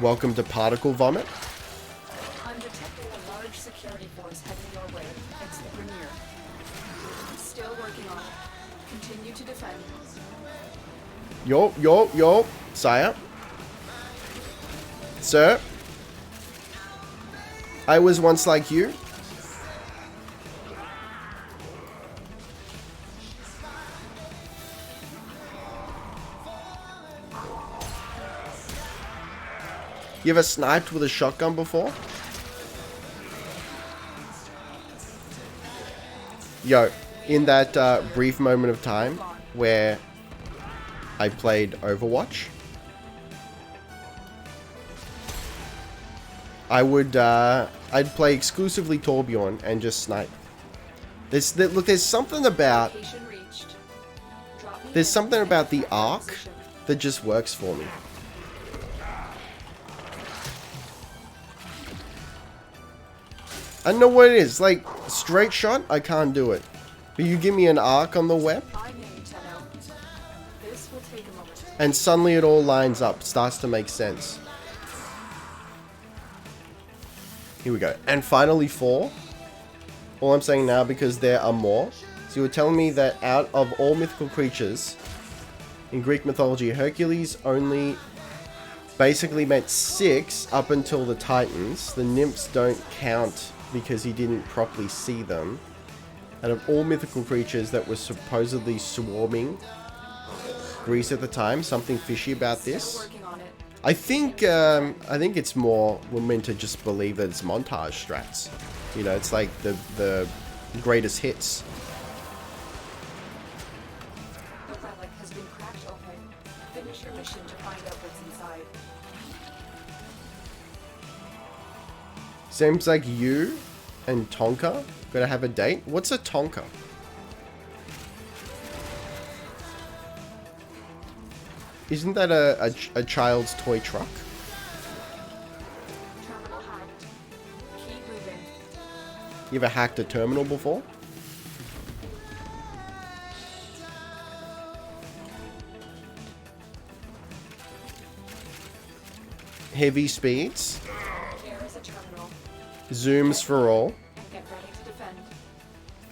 Welcome to Particle Vomit. I'm detecting a large security force heading your way. It's the Premier. Still working on it. Continue to defend. Yo, sire. Sir. I was once like you. You ever sniped with a shotgun before? Yo, in that brief moment of time where I played Overwatch, I'd play exclusively Torbjorn and just snipe. There's something about the arc that just works for me. I don't know what it is. Like, straight shot, I can't do it. But you give me an arc on the web, and suddenly it all lines up. Starts to make sense. Here we go. And finally 4. All I'm saying now, because there are more. So you were telling me that out of all mythical creatures in Greek mythology, Hercules only basically meant 6 up until the Titans. The nymphs don't count because he didn't properly see them. Out of all mythical creatures that were supposedly swarming Greece at the time, something fishy about this. I think it's more we're meant to just believe that it's montage strats. You know, it's like the greatest hits. The relic has been cracked open. Finish your mission to find out what's inside. Seems like you and Tonka gonna have a date. What's a Tonka? Isn't that a child's toy truck? Terminal hacked. Keep moving. You ever hacked a terminal before? Heavy speeds. There is a terminal. Zooms for all. And get ready to defend.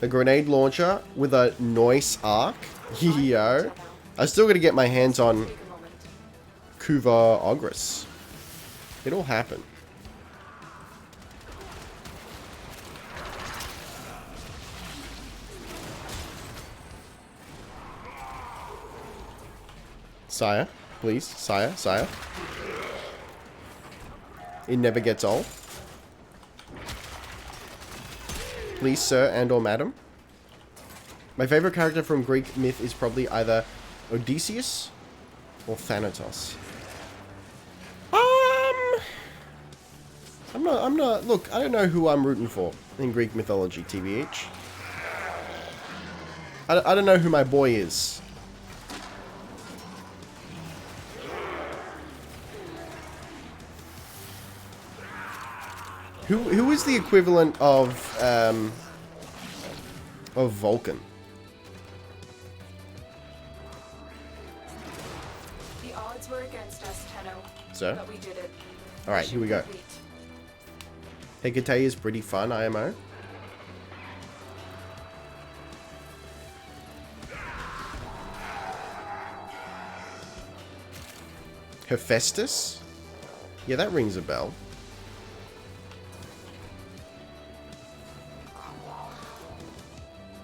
A grenade launcher with a noise arc. Yo. I still gotta get my hands on Take a moment. Kuva Ogris. It'll happen. Sire, please. Sire, sire. It never gets old. Please, sir and or madam. My favorite character from Greek myth is probably either Odysseus or Thanatos. I'm not, look, I don't know who I'm rooting for in Greek mythology, TBH. I don't know who my boy is. Who is the equivalent of Vulcan? The odds were against us, Tenno. So? But we did it. Alright, here we go. Hecate is pretty fun, IMO. Hephaestus? Yeah, that rings a bell.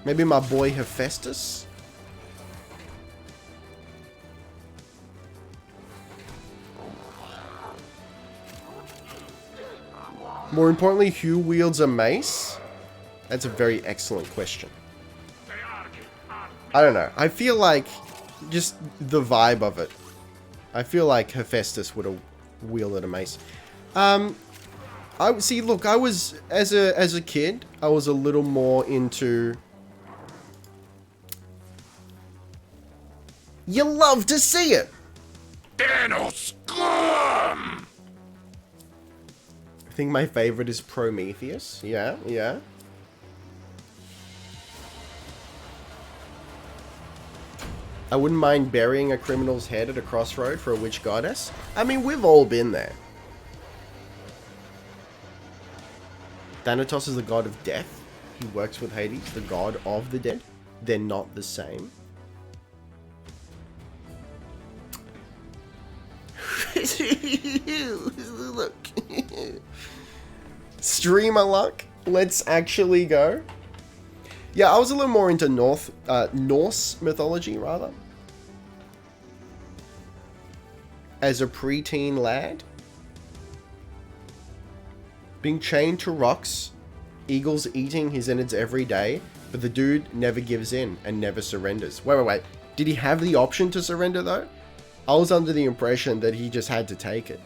Maybe my boy Hephaestus? More importantly, who wields a mace? That's a very excellent question. I don't know. I feel like just the vibe of it. I feel like Hephaestus would have wielded a mace. I see. Look, I was as a kid, I was a little more into. You love to see it. Thanos, come! I think my favorite is Prometheus. Yeah, yeah. I wouldn't mind burying a criminal's head at a crossroad for a witch goddess. I mean, we've all been there. Thanatos is the god of death. He works with Hades, the god of the dead. They're not the same. Look. Streamer luck. Let's actually go. Yeah, I was a little more into Norse mythology, rather. As a preteen lad. Being chained to rocks. Eagles eating his innards every day. But the dude never gives in and never surrenders. Wait. Did he have the option to surrender, though? I was under the impression that he just had to take it.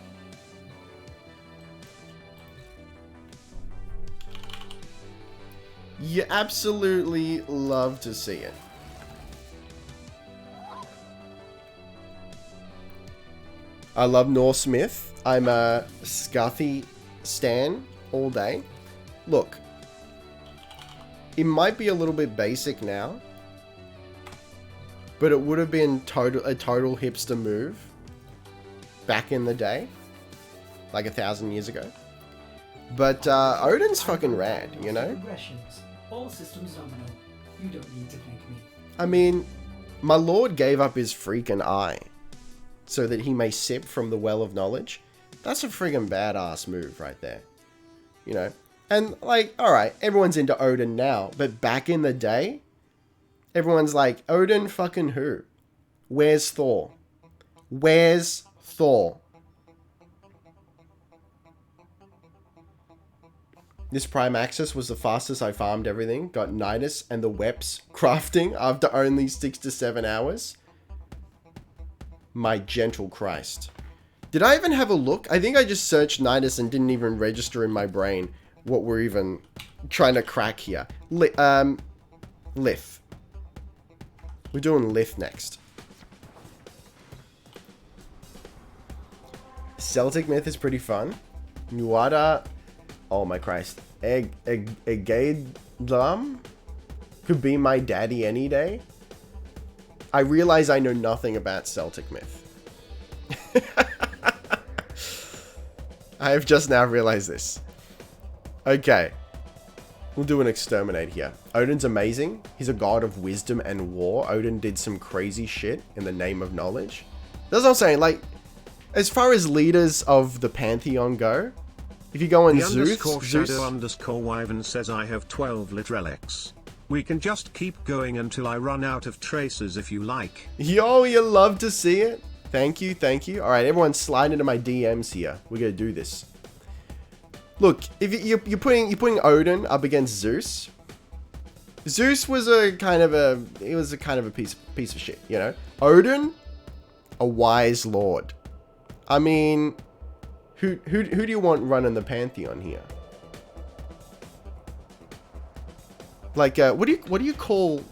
You absolutely love to see it. I love Norse myth. I'm a Scathi stan all day. Look, it might be a little bit basic now, but it would have been a total hipster move back in the day, like 1,000 years ago. But Odin's fucking rad, you know? All systems nominal. You don't need to thank me. I mean, my lord gave up his freaking eye so that he may sip from the well of knowledge. That's a friggin' badass move right there. You know? And, like, alright, everyone's into Odin now, but back in the day, everyone's like, Odin fucking who? Where's Thor? Where's Thor? This Prime Access was the fastest I farmed everything. Got Nidus and the Weps crafting after only 6 to 7 hours. My gentle Christ. Did I even have a look? I think I just searched Nidus and didn't even register in my brain what we're even trying to crack here. Lith. We're doing Lith next. Celtic myth is pretty fun. Nuada. Oh my Christ. Egaidlam could be my daddy any day. I realize I know nothing about Celtic myth. I have just now realized this. Okay. We'll do an exterminate here. Odin's amazing. He's a god of wisdom and war. Odin did some crazy shit in the name of knowledge. That's what I'm saying. Like, as far as leaders of the pantheon go, if you go on Zeus... _Wyvern says I have 12 lit relics. We can just keep going until I run out of traces if you like. Yo, you love to see it. Thank you, thank you. Alright, everyone slide into my DMs here. We're gonna do this. Look, if you're putting Odin up against Zeus. Zeus was a kind of a piece of shit, you know? Odin, a wise lord. I mean, who do you want running the pantheon here? Like, what do you call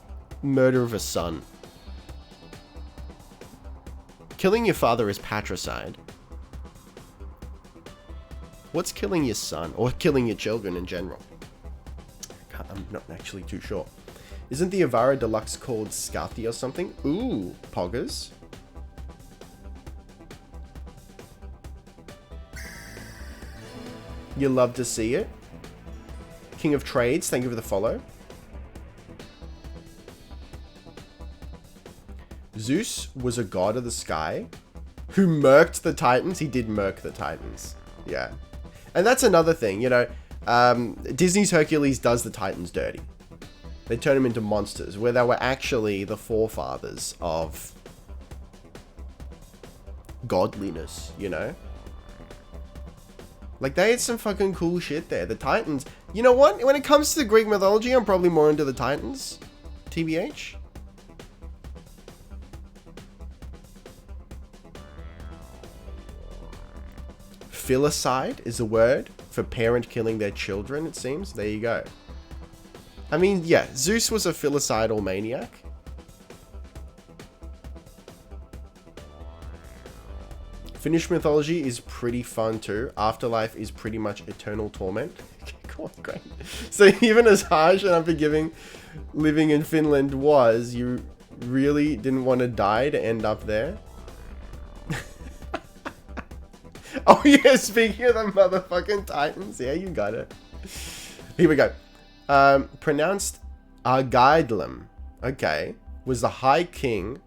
murder of a son? Killing your father is patricide. What's killing your son? Or killing your children in general? I'm not actually too sure. Isn't the Avara Deluxe called Scathi or something? Ooh, poggers. You love to see it. King of Trades, thank you for the follow. Zeus was a god of the sky who murked the Titans. He did murk the Titans. Yeah. And that's another thing, you know. Disney's Hercules does the Titans dirty. They turn them into monsters, where they were actually the forefathers of godliness, you know? Like, they had some fucking cool shit there. The Titans... You know what? When it comes to the Greek mythology, I'm probably more into the Titans. TBH. Filicide is a word for parent killing their children, it seems. There you go. I mean, yeah, Zeus was a filicidal maniac. Finnish mythology is pretty fun too. Afterlife is pretty much eternal torment. Come on, great. So even as harsh and unforgiving living in Finland was, you really didn't want to die to end up there? Oh yeah, speaking of the motherfucking Titans. Yeah, you got it. Here we go. Pronounced Argaidlam, okay, was the High King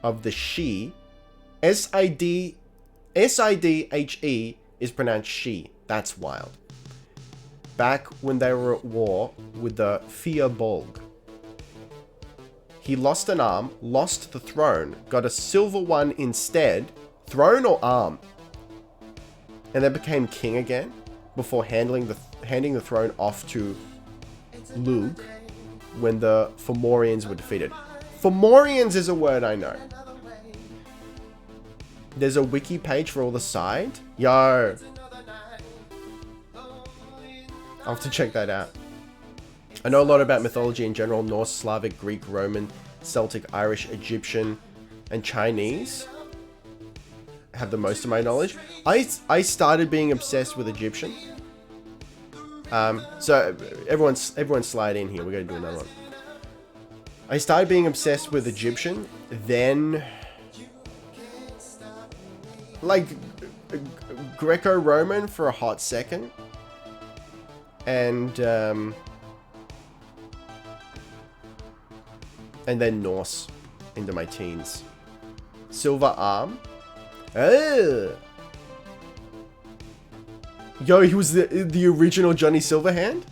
of the She. S-I-D-H-E is pronounced she. That's wild. Back when they were at war with the Fia-Bolg. He lost an arm, lost the throne, got a silver one instead. Throne or arm? And then became king again before handing the throne off to Lug when the Fomorians were defeated. Fomorians is a word I know. There's a wiki page for all the side. Yo. I'll have to check that out. I know a lot about mythology in general. Norse, Slavic, Greek, Roman, Celtic, Irish, Egyptian, and Chinese have the most of my knowledge. I started being obsessed with Egyptian. So everyone slide in here. We're going to do another one. I started being obsessed with Egyptian, then like Greco-Roman for a hot second, and then Norse into my teens. Silver arm. Oh. Yo, he was the original Johnny Silverhand?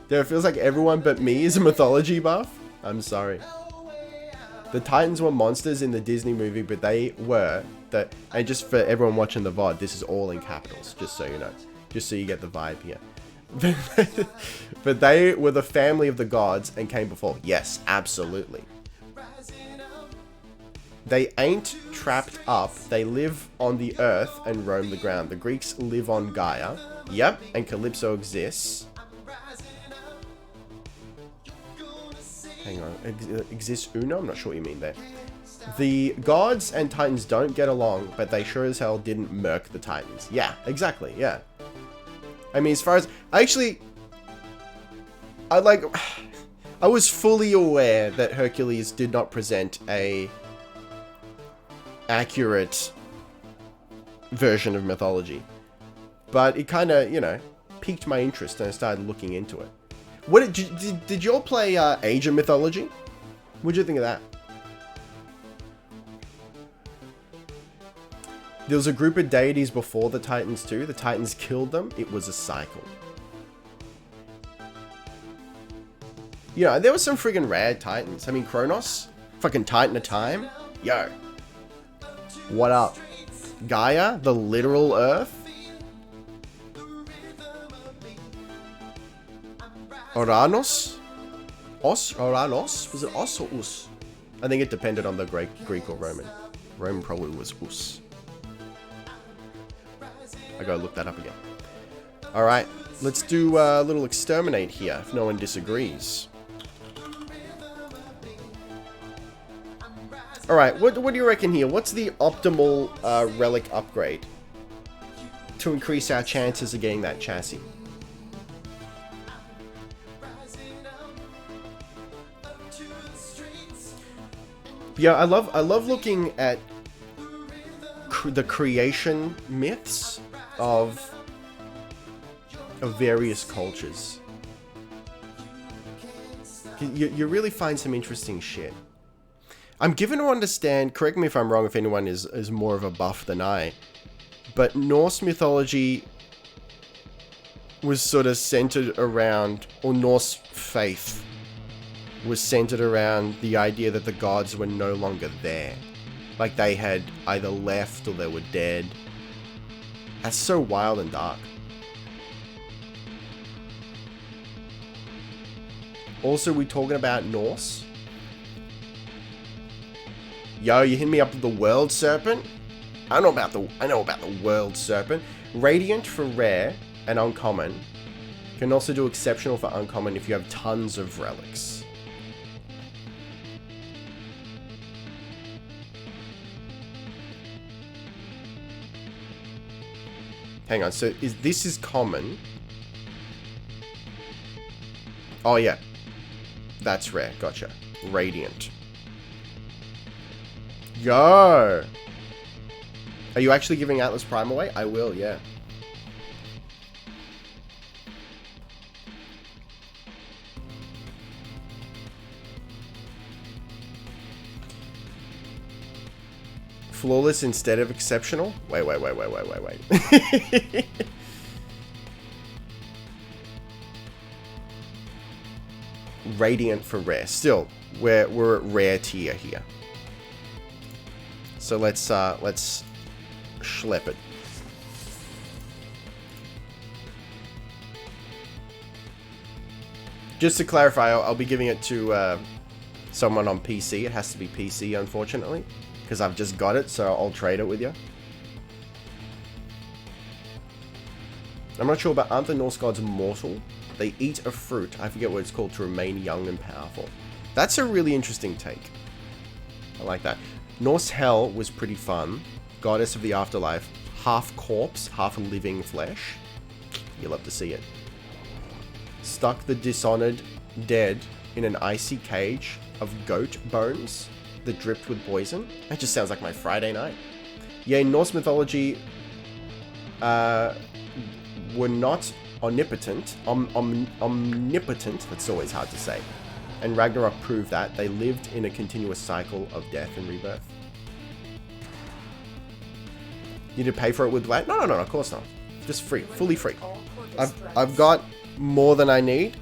Dude, it feels like everyone but me is a mythology buff. I'm sorry. The Titans were monsters in the Disney movie, but they were... And just for everyone watching the VOD, this is all in capitals, just so you know. Just so you get the vibe here. But they were the family of the gods and came before. Yes, absolutely. They ain't trapped up. They live on the earth and roam the ground. The Greeks live on Gaia. Yep, and Calypso exists. Hang on. Exists Uno? I'm not sure what you mean there. The gods and Titans don't get along, but they sure as hell didn't murk the Titans. Yeah, exactly, yeah. I mean, as far as... Actually... I was fully aware that Hercules did not present a accurate version of mythology. But it kind of, you know, piqued my interest and I started looking into it. What did y'all play Age of Mythology? What'd you think of that? There was a group of deities before the Titans too. The Titans killed them. It was a cycle. You know, there was some friggin' rad Titans. I mean, Kronos, fucking Titan of Time. Yo. What up? Gaia, the literal Earth. Oranos? Oranos? Was it Os or Us? I think it depended on the Greek or Roman. Roman probably was Us. I gotta look that up again. Alright, let's do a little exterminate here, if no one disagrees. Alright, what do you reckon here? What's the optimal relic upgrade to increase our chances of getting that chassis? Yeah, I love looking at the creation myths of various cultures. You really find some interesting shit. I'm given to understand, correct me if I'm wrong if anyone is more of a buff than I, but Norse mythology was sort of centered around, or Norse faith was centered around the idea that the gods were no longer there. Like they had either left or they were dead. That's so wild and dark. Also, we talking about Norse? Yo, you hit me up with the World Serpent? I know about the World Serpent. Radiant for rare and uncommon. Can also do exceptional for uncommon if you have tons of relics. Hang on, so this is common. Oh yeah. That's rare, gotcha. Radiant. Yo! Are you actually giving Atlas Prime away? I will, yeah. Flawless instead of exceptional? Wait. Radiant for rare. Still, we're at rare tier here. So let's schlep it. Just to clarify, I'll be giving it to someone on PC. It has to be PC, unfortunately, because I've just got it, so I'll trade it with you. I'm not sure, but aren't the Norse gods mortal? They eat a fruit, I forget what it's called, to remain young and powerful. That's a really interesting take. I like that. Norse Hell was pretty fun. Goddess of the afterlife. Half corpse, half living flesh. You'll love to see it. Stuck the dishonored dead in an icy cage of goat bones that dripped with poison. That just sounds like my Friday night. Yeah, in Norse mythology, were not omnipotent. Omnipotent, that's always hard to say. And Ragnarok proved that. They lived in a continuous cycle of death and rebirth. You need to pay for it with glad? No, of course not. Just free, fully free. I've got more than I need,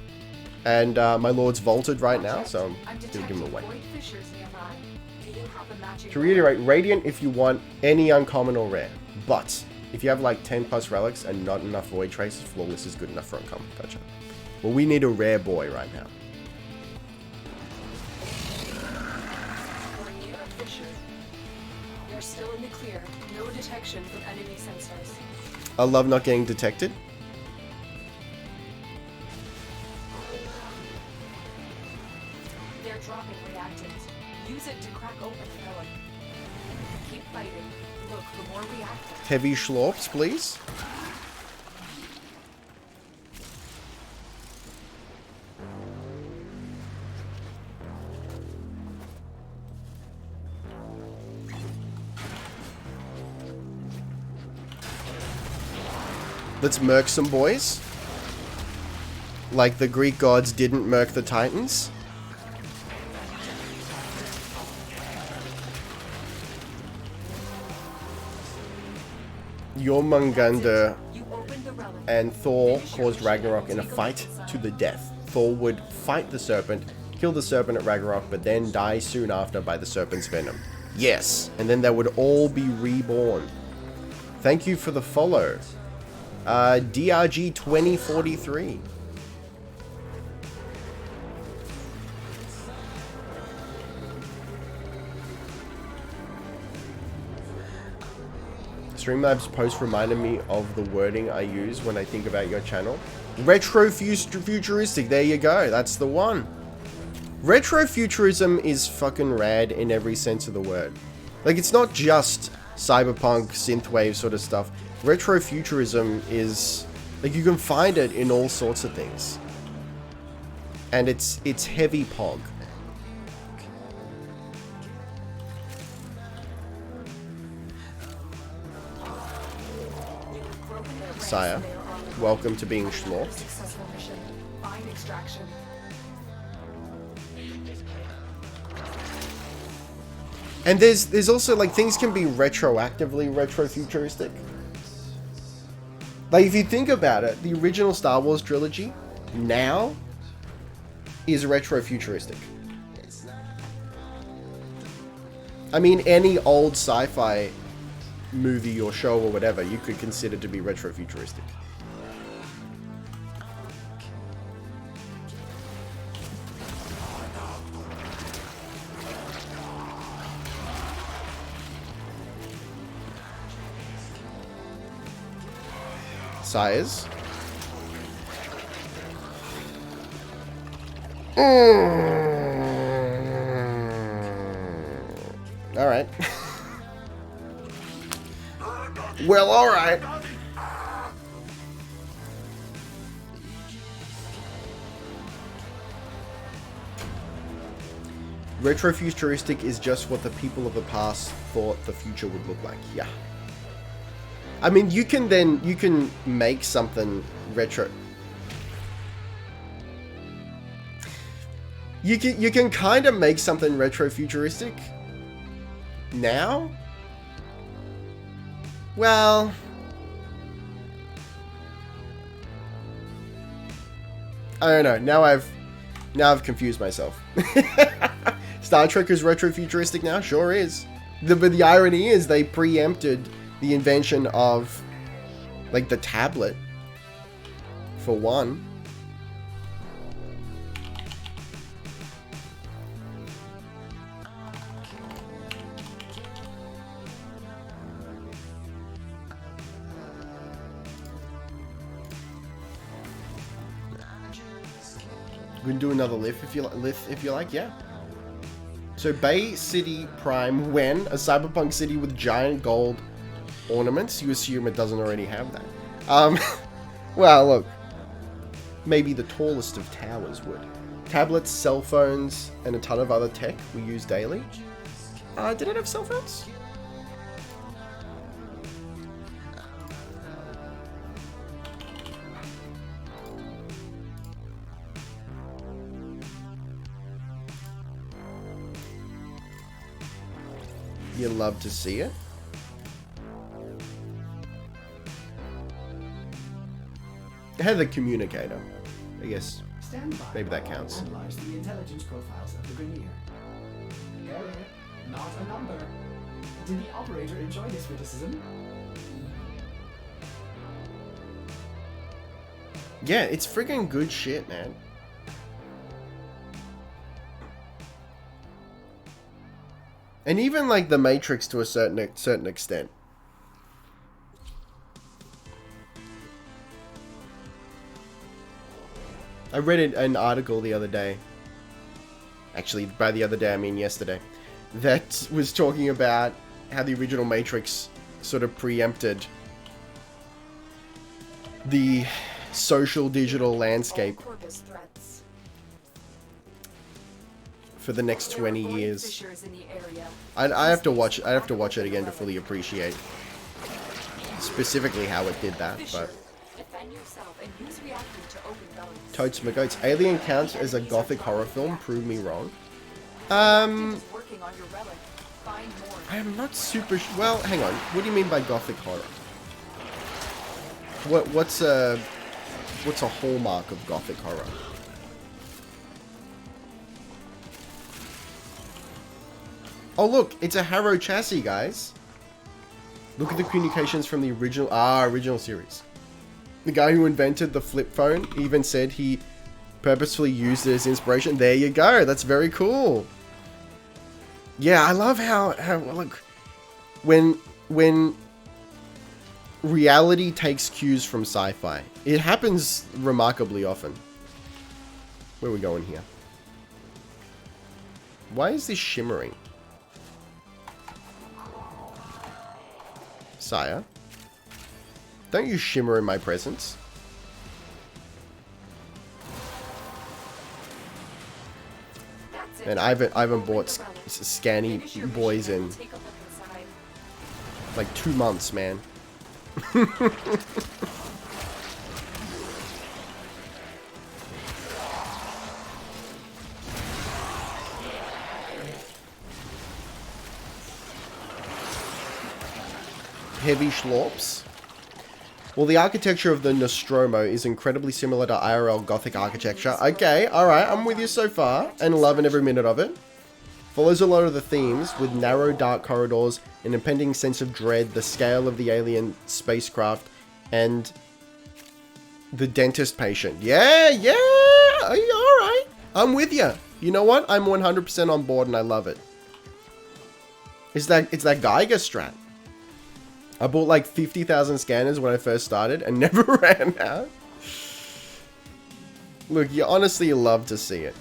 and my lord's vaulted right now, so I'm gonna give him away. To reiterate, Radiant if you want any uncommon or rare, but if you have like 10 plus relics and not enough void traces, Flawless is good enough for uncommon. Gotcha. Well, we need a rare boy right now. You're still in the clear. No detection from enemy sensors. I love not getting detected. They're dropping reactants. Use it to crack open the relic. Keep fighting. Look for more reactants. Heavy schlorps, please. Let's murk some boys. Like the Greek gods didn't murk the Titans. Jormungandr and Thor caused Ragnarok in a fight to the death. Thor would fight the serpent, kill the serpent at Ragnarok, but then die soon after by the serpent's venom. Yes, and then they would all be reborn. Thank you for the follow. DRG 2043. Streamlabs post reminded me of the wording I use when I think about your channel. Retro-futuristic, there you go, that's the one. Retrofuturism is fucking rad in every sense of the word. Like, it's not just cyberpunk, synthwave sort of stuff. Retrofuturism is, like, you can find it in all sorts of things. And it's heavy pog. broken their ranks Sire, and they are on the run. welcome to being Another schlorped. successful mission. Find extraction. And there's also, like, things can be retroactively retrofuturistic. Like, if you think about it, the original Star Wars trilogy now is retrofuturistic. I mean, any old sci-fi movie or show or whatever you could consider to be retrofuturistic. Sires. Alright. Well, alright. Retrofuturistic is just what the people of the past thought the future would look like. Yeah. I mean, you can make something retro. You can kind of make something retrofuturistic now. Well, I don't know. Now I've confused myself. Star Trek is retrofuturistic now. Sure is. But the irony is they preempted the invention of, like, the tablet, for one. We can do another lift if you like, yeah. So Bay City Prime, when a cyberpunk city with giant gold ornaments, you assume it doesn't already have that. Well, look, maybe the tallest of towers would. Tablets, cell phones, and a ton of other tech we use daily. Did it have cell phones? You love to see it. It had the communicator. I guess Stand by maybe that while I counts. analyze the intelligence profiles of the Grenier. Error, not a number. Did the operator enjoy this criticism? Yeah, it's friggin' good shit, man. And even like the Matrix to a certain extent. I read an article the other day. Actually, by the other day, I mean yesterday. That was talking about how the original Matrix sort of preempted the social digital landscape for the next 20 years. I have to watch it again to fully appreciate specifically how it did that, but Totes my goats. Alien counts as a gothic horror film, prove me wrong. I am not super well, hang on. What do you mean by gothic horror? What's a hallmark of gothic horror? Oh look, it's a Harrow chassis, guys. Look at the communications from the original series. The guy who invented the flip phone even said he purposefully used it as inspiration. There you go. That's very cool. Yeah, I love how look, when reality takes cues from sci-fi, it happens remarkably often. Where are we going here? Why is this shimmering? Sire, don't you shimmer in my presence. And I haven't bought scanny boys in like 2 months, man. Heavy schlorps. Well, the architecture of the Nostromo is incredibly similar to IRL Gothic architecture. Okay, alright, I'm with you so far, and loving every minute of it. Follows a lot of the themes, with narrow, dark corridors, an impending sense of dread, the scale of the alien spacecraft, and the dentist patient. Yeah, alright. I'm with you. You know what? I'm 100% on board, and I love it. It's that Geiger strat. I bought like 50,000 scanners when I first started and never ran out. Look, you honestly love to see it.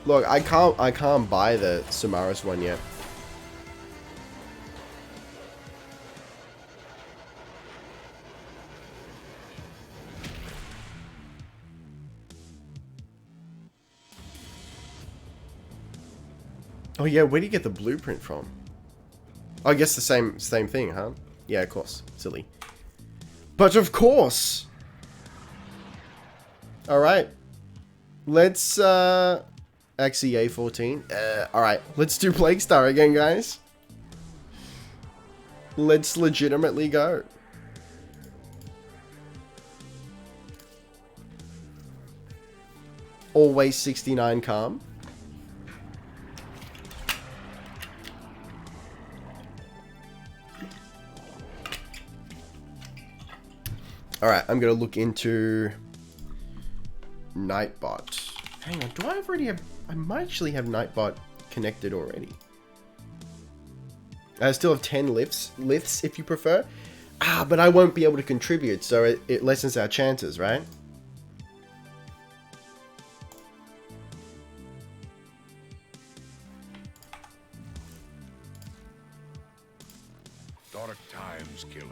Look, I can't buy the Samaras one yet. Oh yeah, where do you get the blueprint from? Oh, I guess the same thing, huh? Yeah, of course. Silly. But of course. All right. Let's actually A14. All right, let's do Plague Star again, guys. Let's legitimately go. Always 69 calm. Alright, I'm going to look into Nightbot. Hang on, do I already have... I might actually have Nightbot connected already. I still have 10 lifts if you prefer. Ah, but I won't be able to contribute, so it lessens our chances, right? Dark times, killer.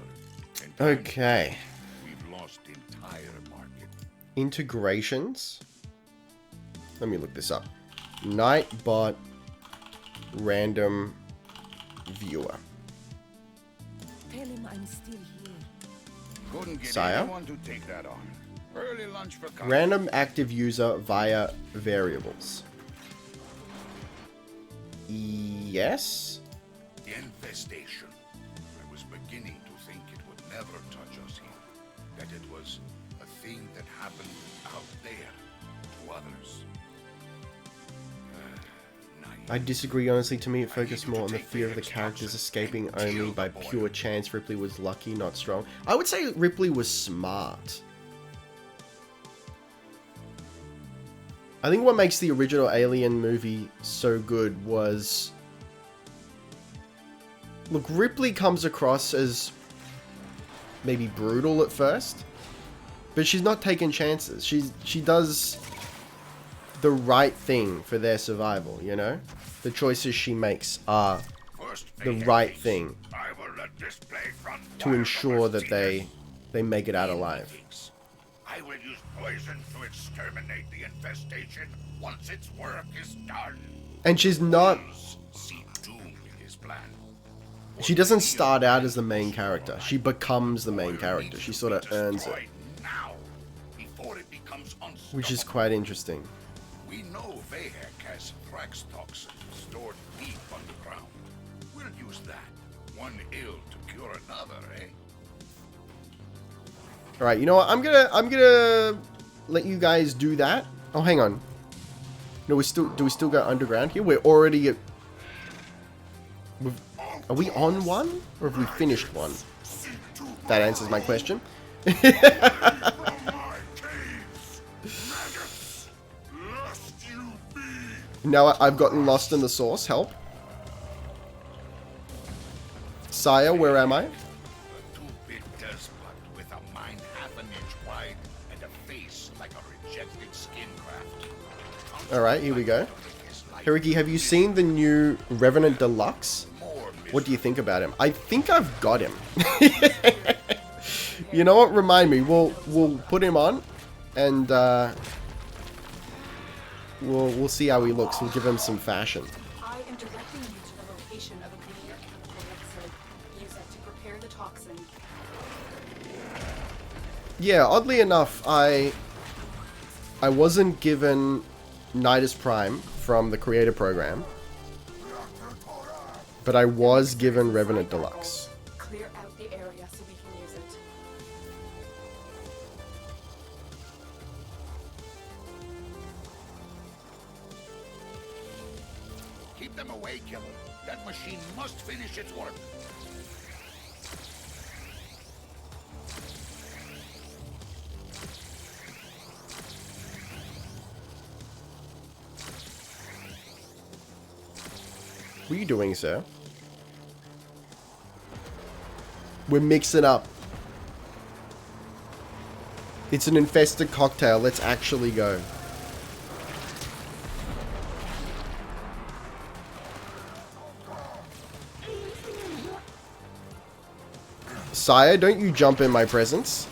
Okay. We've lost the entire market. Integrations. Let me look this up. Nightbot random viewer. Tell him I'm still here. Couldn't get Sire? anyone to take that on. Early lunch for coffee. Random active user via variables. Yes? The infestation. I was beginning to think it would never touch us here. That it was a thing that happened out there to others. I disagree, honestly. To me, it focused more on the fear of the characters escaping only by pure chance. Ripley was lucky, not strong. I would say Ripley was smart. I think what makes the original Alien movie so good was... Look, Ripley comes across as maybe brutal at first, but she's not taking chances. She does the right thing for their survival, you know? The choices she makes are the right thing to ensure that they make it out alive. I will use poison to exterminate the infestation once its work is done. And she's not... See doom in his plan. She doesn't start out as the main character. She becomes the main character. She sort of earns it. Now, before it becomes Which is quite interesting. We know Vahek has Thrax toxin stored deep underground. We'll use that. One ill to cure another, eh? Alright, you know what? I'm gonna let you guys do that. Oh, hang on. No, do we still go underground here? We're already at... Are we on one? Or have we finished one? That answers my question. Now I've gotten lost in the source. Help. Sire, where am I? A two-bit despot with a mind half an inch wide and a face like a rejected skin craft. Alright, here we go. Hiriki, have you seen the new Revenant Deluxe? What do you think about him? I think I've got him. You know what? Remind me. We'll put him on, and we'll see how he looks. We'll give him some fashion. I am directing you to the location of a Grenier chemical elixir. Use it to prepare the toxin. Yeah, oddly enough, I wasn't given Nidus Prime from the Creator Program, but I was given Revenant Deluxe. Clear out the area so we can use it. Keep them away, killer. That machine must finish its work. What are you doing, sir? We're mixing up. It's an infested cocktail. Let's actually go. Sire, don't you jump in my presence.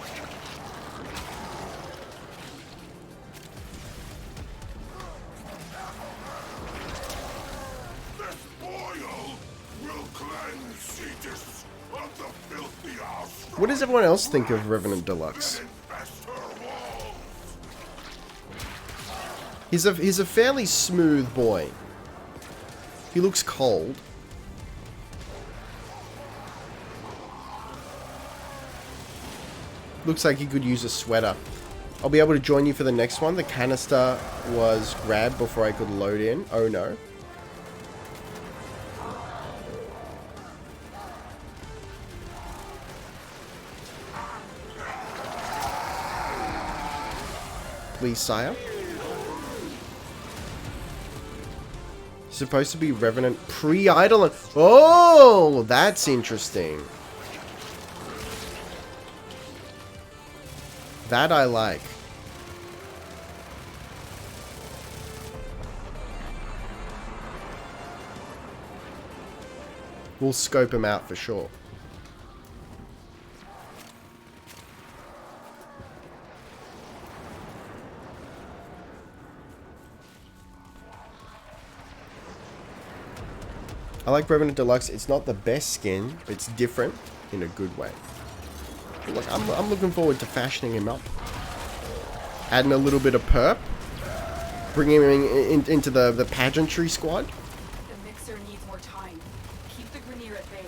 What does everyone else think of Revenant Deluxe? He's a fairly smooth boy. He looks cold. Looks like he could use a sweater. I'll be able to join you for the next one. The canister was grabbed before I could load in. Oh no. Please, sire. Supposed to be Revenant pre-idle. Oh, that's interesting. That I like. We'll scope him out for sure. I like Revenant Deluxe. It's not the best skin, but it's different in a good way. Look, I'm looking forward to fashioning him up. Adding a little bit of perp. Bringing him into the pageantry squad. The mixer needs more time. Keep the Grenier at bay.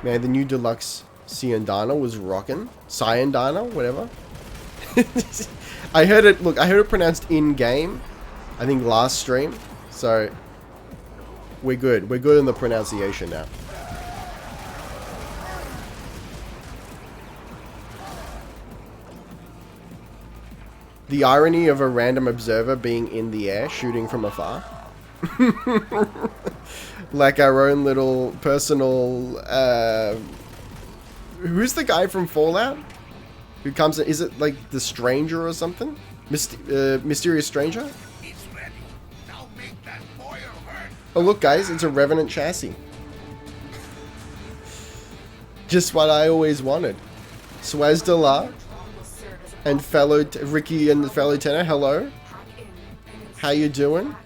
Man, the new Deluxe Cyandana was rocking. Cyandana, whatever. I heard it pronounced in-game. I think last stream. So, we're good. We're good in the pronunciation now. The irony of a random observer being in the air, shooting from afar. Like our own little personal... who's the guy from Fallout? Who comes in, is it like the Stranger or something? Mysterious Stranger? It's ready. Now make that boy hurt. Oh look guys, it's a Revenant chassis. Just what I always wanted. Swazdala and fellow Ricky and the fellow Tenor, hello. How you doing?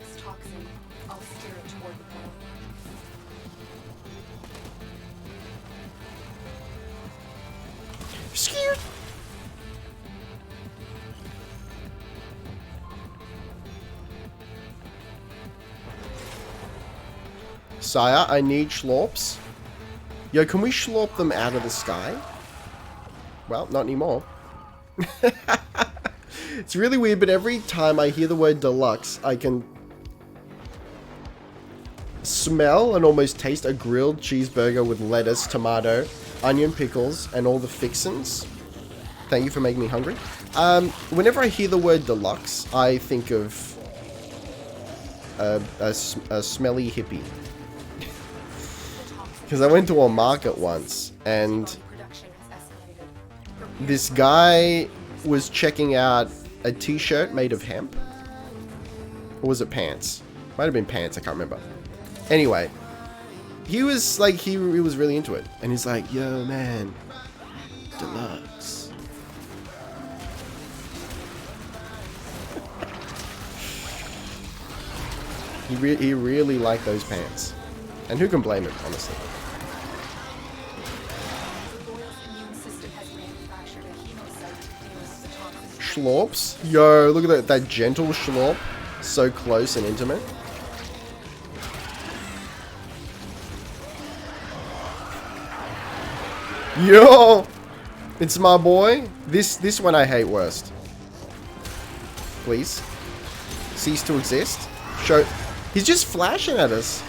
Scared. Sire, I need schlorps. Yo, can we schlorp them out of the sky? Well, not anymore. It's really weird, but every time I hear the word deluxe, I can smell and almost taste a grilled cheeseburger with lettuce, tomato, onion, pickles, and all the fixins. Thank you for making me hungry. Whenever I hear the word deluxe, I think of a smelly hippie. Because I went to a market once, and this guy was checking out a t-shirt made of hemp. Or was it pants? Might have been pants, I can't remember. Anyway, he was like, he was really into it. And he's like, yo man, deluxe. He really liked those pants. And who can blame him, honestly? Schlorps? Yo, look at that gentle schlorp. So close and intimate. Yo! It's my boy. This one I hate worst. Please. Cease to exist. Show. He's just flashing at us.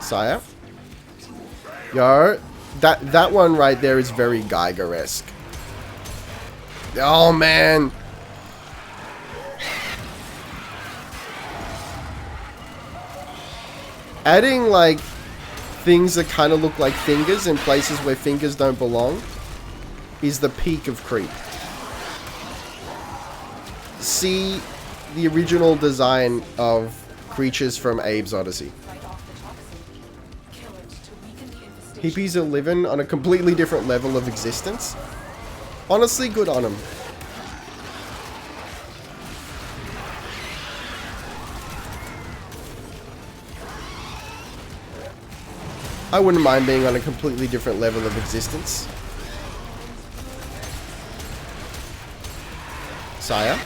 Sire? Yo. That one right there is very Geiger-esque. Oh, man. Adding, like, things that kind of look like fingers in places where fingers don't belong is the peak of creep. See the original design of creatures from Abe's Odyssey. Hippies are living on a completely different level of existence. Honestly, good on them. I wouldn't mind being on a completely different level of existence. Sire?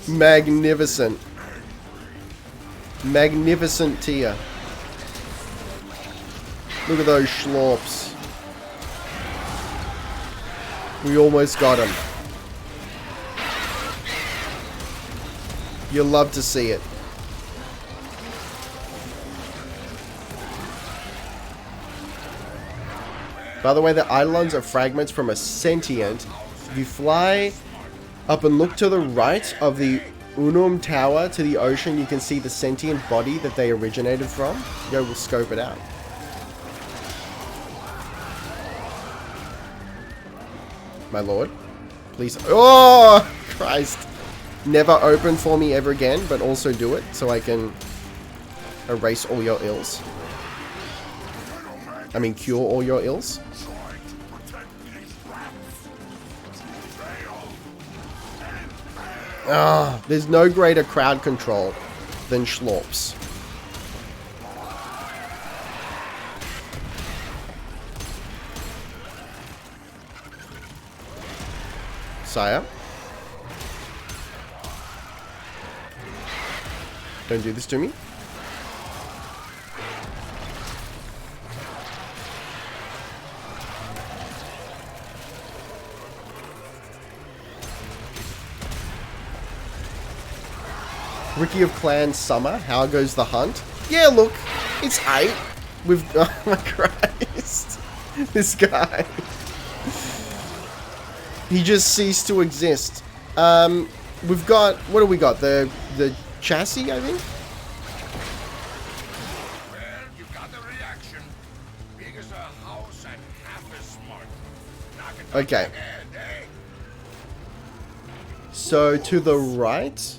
Magnificent. Magnificent tier. Look at those schlorps. We almost got him. You'll love to see it. By the way, the eidolons are fragments from a sentient. If you fly up and look to the right of the Unum Tower to the ocean, you can see the sentient body that they originated from. Yo, we'll scope it out. My lord. Please. Oh, Christ. Never open for me ever again, but also do it so I can erase all your ills. I mean, cure all your ills. Ah, there's no greater crowd control than schlorps. Sire? Don't do this to me. Ricky of Clan Summer, how goes the hunt? Yeah, look, it's 8. We've... Oh my Christ. This guy. He just ceased to exist. We've got... What do we got? The chassis, I think? Well, you got the reaction. Big as a house and half as smart. Knock it on Okay. the head, eh? So, to the right...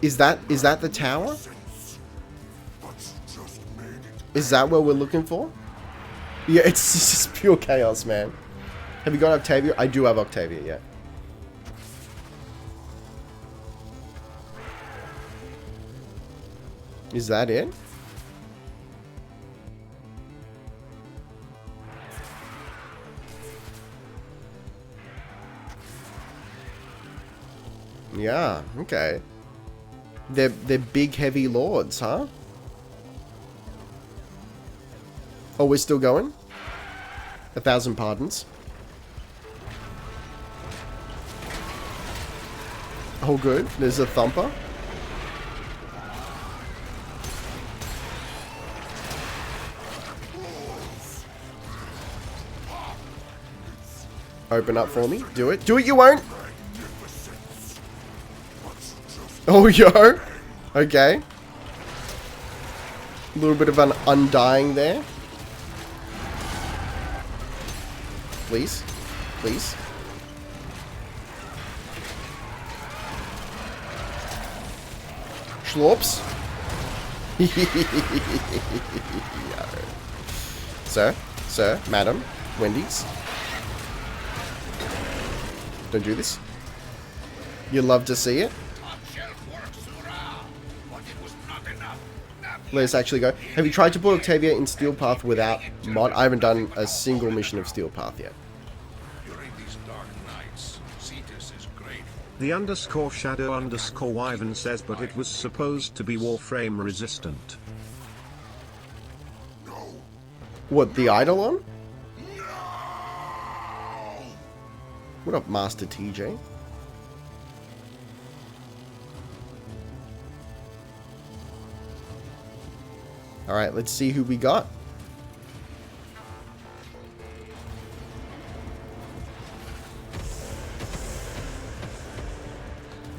Is that the tower? Is that what we're looking for? Yeah, it's just pure chaos, man. Have you got Octavia? I do have Octavia, yeah. Is that it? Yeah, okay. They're big, heavy lords, huh? Oh, we're still going? 1,000 pardons. Oh, good. There's a thumper. Open up for me. Do it. Do it, you won't. Oh, yo. Okay. A little bit of an undying there. Please. Please. Schlorps. Sir, madam, Wendy's. Don't do this. You love to see it. Let's actually go. Have you tried to put Octavia in Steel Path without mod? I haven't done a single mission of Steel Path yet. During these dark nights, Cetus is grateful. The _shadow_wyvern says, but it was supposed to be Warframe resistant. What, the Eidolon? What up, Master TJ? Alright, let's see who we got.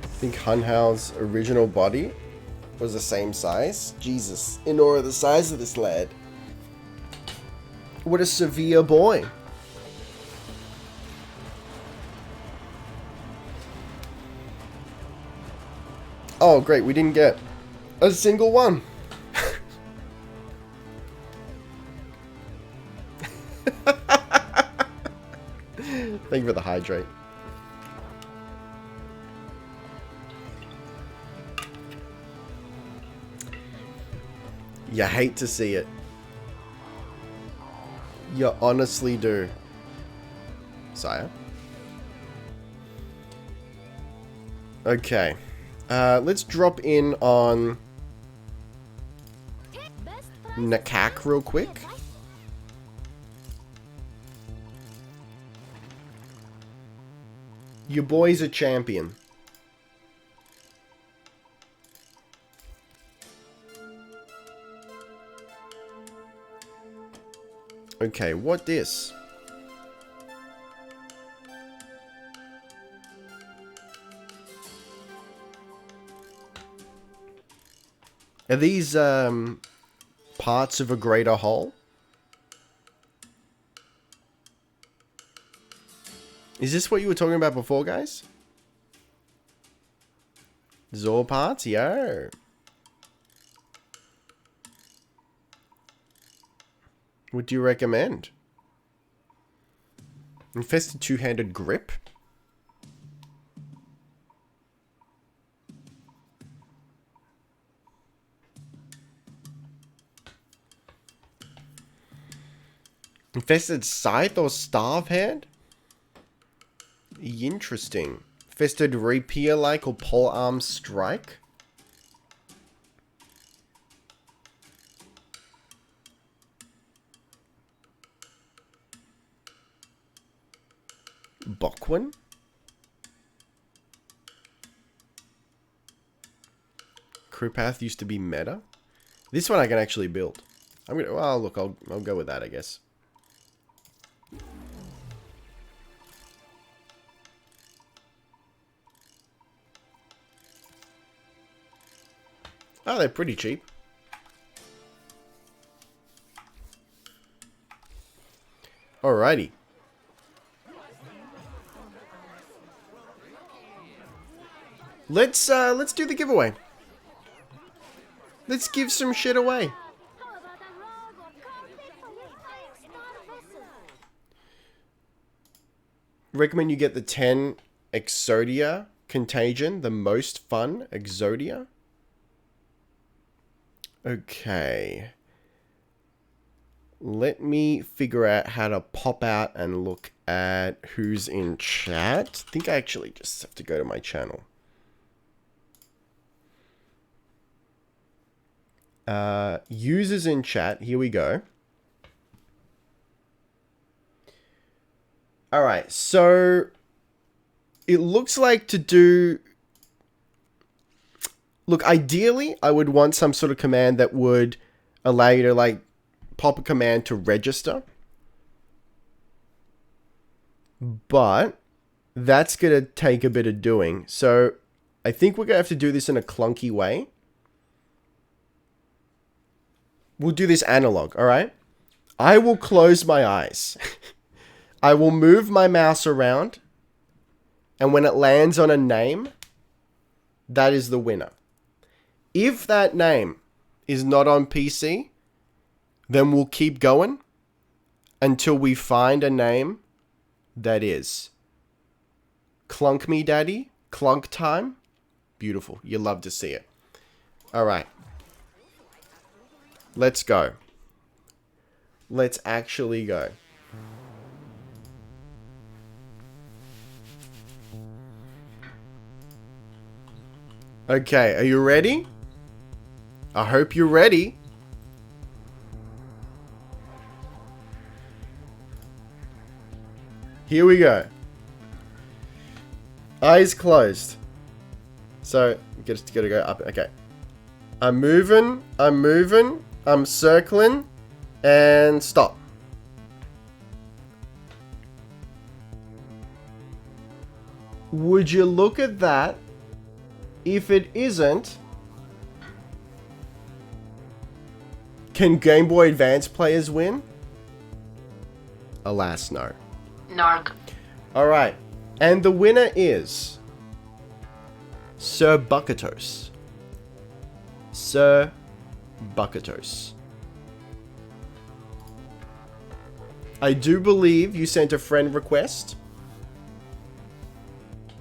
I think Hunhow's original body was the same size. Jesus, in awe of the size of this lad. What a severe boy. Oh, great, we didn't get a single one. Thank you for the hydrate. You hate to see it. You honestly do. Sire. Okay. Let's drop in on Nakak real quick. Your boy's a champion. Okay, what this? Are these parts of a greater whole? Is this what you were talking about before, guys? Zor parts? Yo. What do you recommend? Infested two-handed grip? Infested scythe or starve head? Interesting. Infested rapier-like or polearm strike? Bokwin? Crewpath used to be meta. This one I can actually build. I'm gonna. Well, look, I'll go with that, I guess. Oh, they're pretty cheap. Alrighty. Let's do the giveaway. Let's give some shit away. Recommend you get the 10 Exodia Contagion, the most fun Exodia. Okay. Let me figure out how to pop out and look at who's in chat. I think I actually just have to go to my channel. Users in chat. Here we go. Alright, so it looks like to do... Look, ideally, I would want some sort of command that would allow you to, like, pop a command to register. But that's going to take a bit of doing. So I think we're going to have to do this in a clunky way. We'll do this analog, all right? I will close my eyes. I will move my mouse around. And when it lands on a name, that is the winner. If that name is not on PC, then we'll keep going until we find a name that is. Clunk me, daddy. Clunk time. Beautiful. You love to see it. All right. Let's go. Let's actually go. Okay, are you ready? I hope you're ready. Here we go. Eyes closed. So, just gotta go up. Okay. I'm moving. I'm circling. And stop. Would you look at that? If it isn't, can Game Boy Advance players win? Alas, no. Narg. Alright. And the winner is Sir Bucketos. Sir Bucketos. I do believe you sent a friend request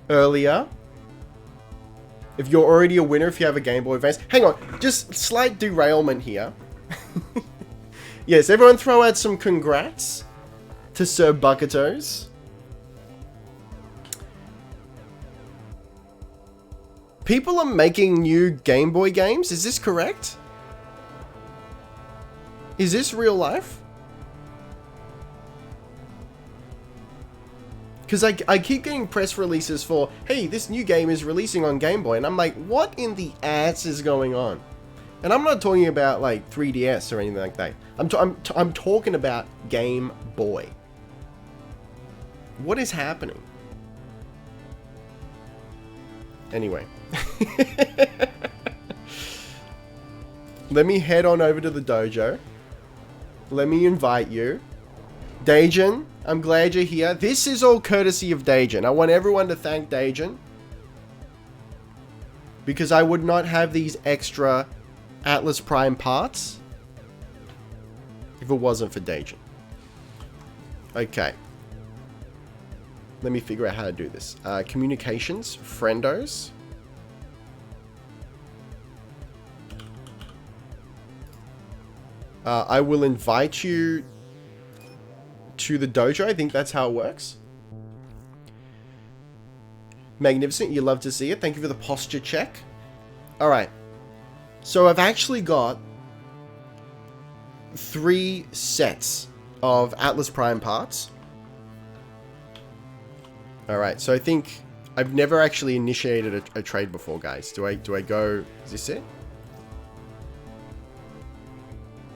earlier. If you're already a winner, if you have a Game Boy Advance. Hang on, just slight derailment here. Yes, everyone throw out some congrats to Sir Bucketos. People are making new Game Boy games? Is this correct? Is this real life? Because I keep getting press releases for, hey, this new game is releasing on Game Boy. And I'm like, what in the ass is going on? And I'm not talking about like 3DS or anything like that. I'm talking about Game Boy. What is happening? Anyway. Let me head on over to the dojo. Let me invite you. Dajin, I'm glad you're here. This is all courtesy of Dajin. I want everyone to thank Dajin. Because I would not have these extra Atlas Prime parts if it wasn't for Dajin. Okay. Let me figure out how to do this. Communications, friendos. I will invite you to the dojo. I think that's how it works. Magnificent. You love to see it. Thank you for the posture check. All right. So I've actually got 3 sets of Atlas Prime parts. All right. So I think I've never actually initiated a trade before, guys. Do I go? Is this it?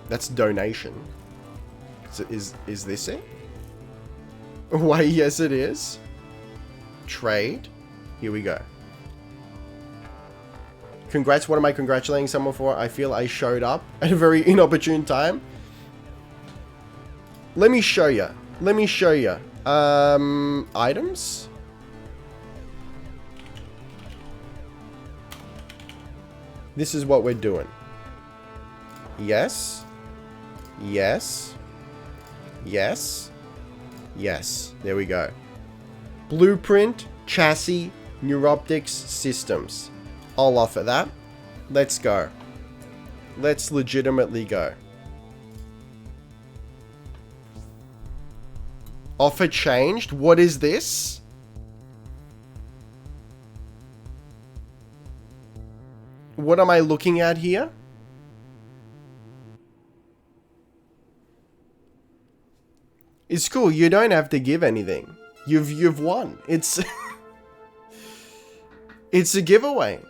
That's donation. Is this it? Why, yes it is. Trade. Here we go. Congrats. What am I congratulating someone for? I feel I showed up at a very inopportune time. Let me show you. Let me show you. Items? This is what we're doing. Yes. Yes. Yes. Yes. There we go. Blueprint, chassis, neuroptics, systems. I'll offer that. Let's go. Let's legitimately go. Offer changed. What is this? What am I looking at here? It's cool. You don't have to give anything. You've won. It's it's a giveaway.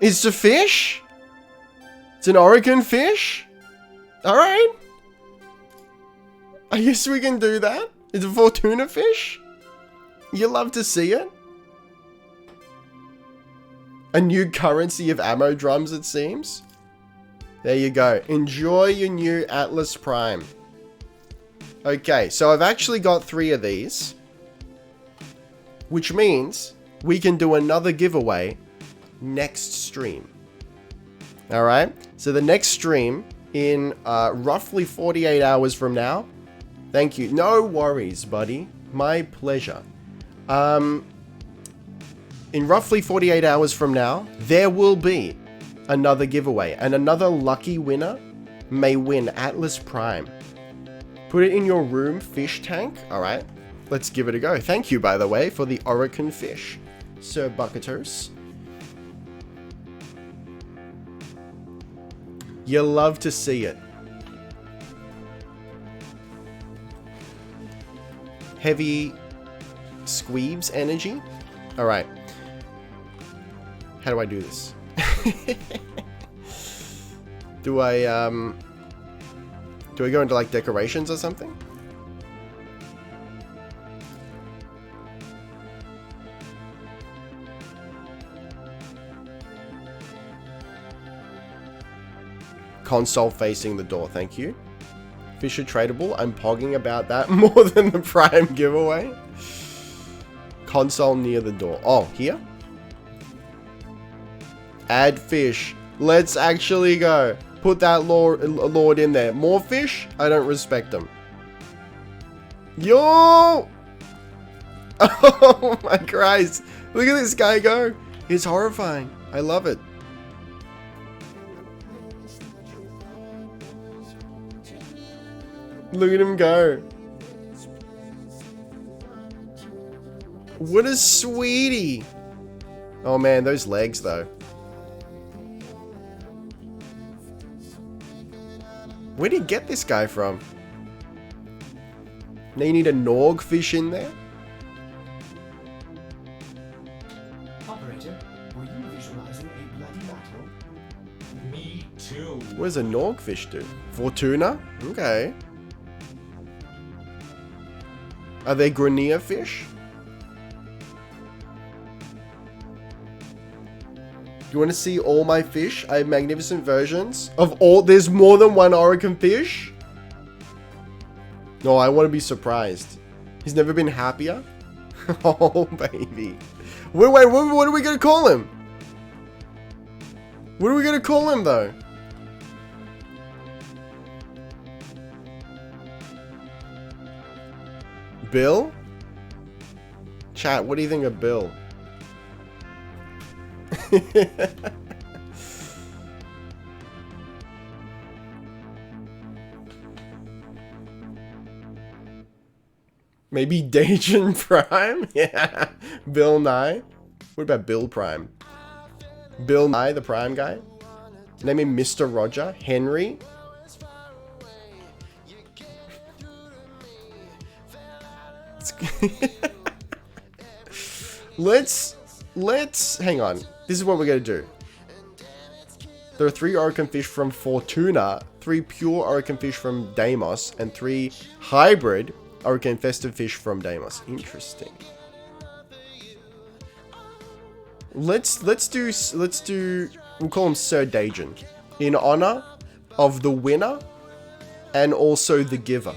It's a fish. It's an Oregon fish. All right. I guess we can do that. It's a Fortuna fish. You love to see it? A new currency of ammo drums, it seems. There you go. Enjoy your new Atlas Prime. Okay, so I've actually got 3 of these. Which means we can do another giveaway next stream. Alright, so the next stream in roughly 48 hours from now. Thank you. No worries, buddy. My pleasure. In roughly 48 hours from now, there will be another giveaway. And another lucky winner may win Atlas Prime. Put it in your room fish tank. Alright, let's give it a go. Thank you, by the way, for the Oracle fish, Sir Bucketos. You love to see it. Heavy squeebs energy. Alright. How do I do this? Do I go into like decorations or something? Console facing the door, thank you. Fish are tradable. I'm pogging about that more than the Prime giveaway. Console near the door. Oh, here? Add fish. Let's actually go. Put that lord in there. More fish? I don't respect them. Yo! Oh my Christ. Look at this guy go. He's horrifying. I love it. Look at him go. What a sweetie. Oh man, those legs though. Where did you get this guy from? Now you need a Norg fish in there? Operator, were you visualizing a bloody battle? Me too. What does a Norg fish do? Fortuna? Okay. Are they Grenier fish? You want to see all my fish? I have magnificent versions of all. There's more than one Oracle fish? No, I want to be surprised. He's never been happier? Oh, baby. Wait, what are we going to call him? What are we going to call him, though? Bill? Chat, what do you think of Bill? Maybe Dajan Prime? Yeah. Bill Nye? What about Bill Prime? Bill Nye, the Prime guy? Name him Mr. Roger? Henry? Let's hang on. This is what we're gonna do. There are 3 Oracle fish from Fortuna, 3 pure Oracle fish from Deimos, and 3 hybrid Oracle infested fish from Deimos. Interesting. Let's do. We'll call him Sir Dajan, in honor of the winner and also the giver.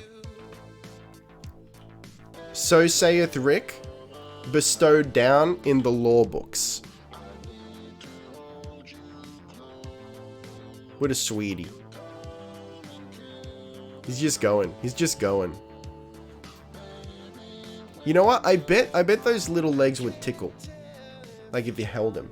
So saith Rick, bestowed down in the law books. What a sweetie. He's just going. He's just going. You know what? I bet those little legs would tickle. Like if you held him.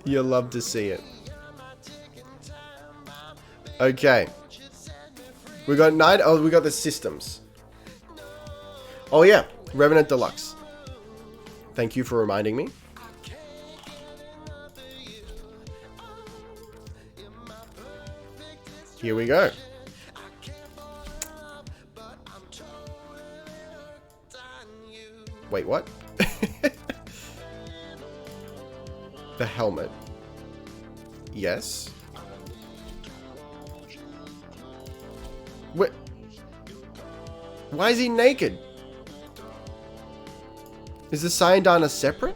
You'll love to see it. Okay. We got night. Oh, we got the systems. Oh yeah, Revenant Deluxe. Thank you for reminding me. Here we go. Wait, what? The helmet. Yes. What? Why is he naked? Is the Syandana separate?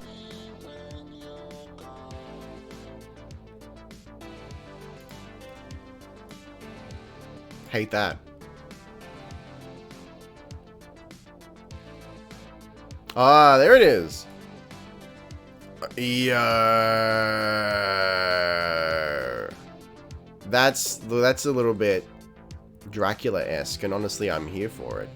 Hate that. Ah, there it is. Yeah. That's a little bit Dracula-esque, and honestly, I'm here for it.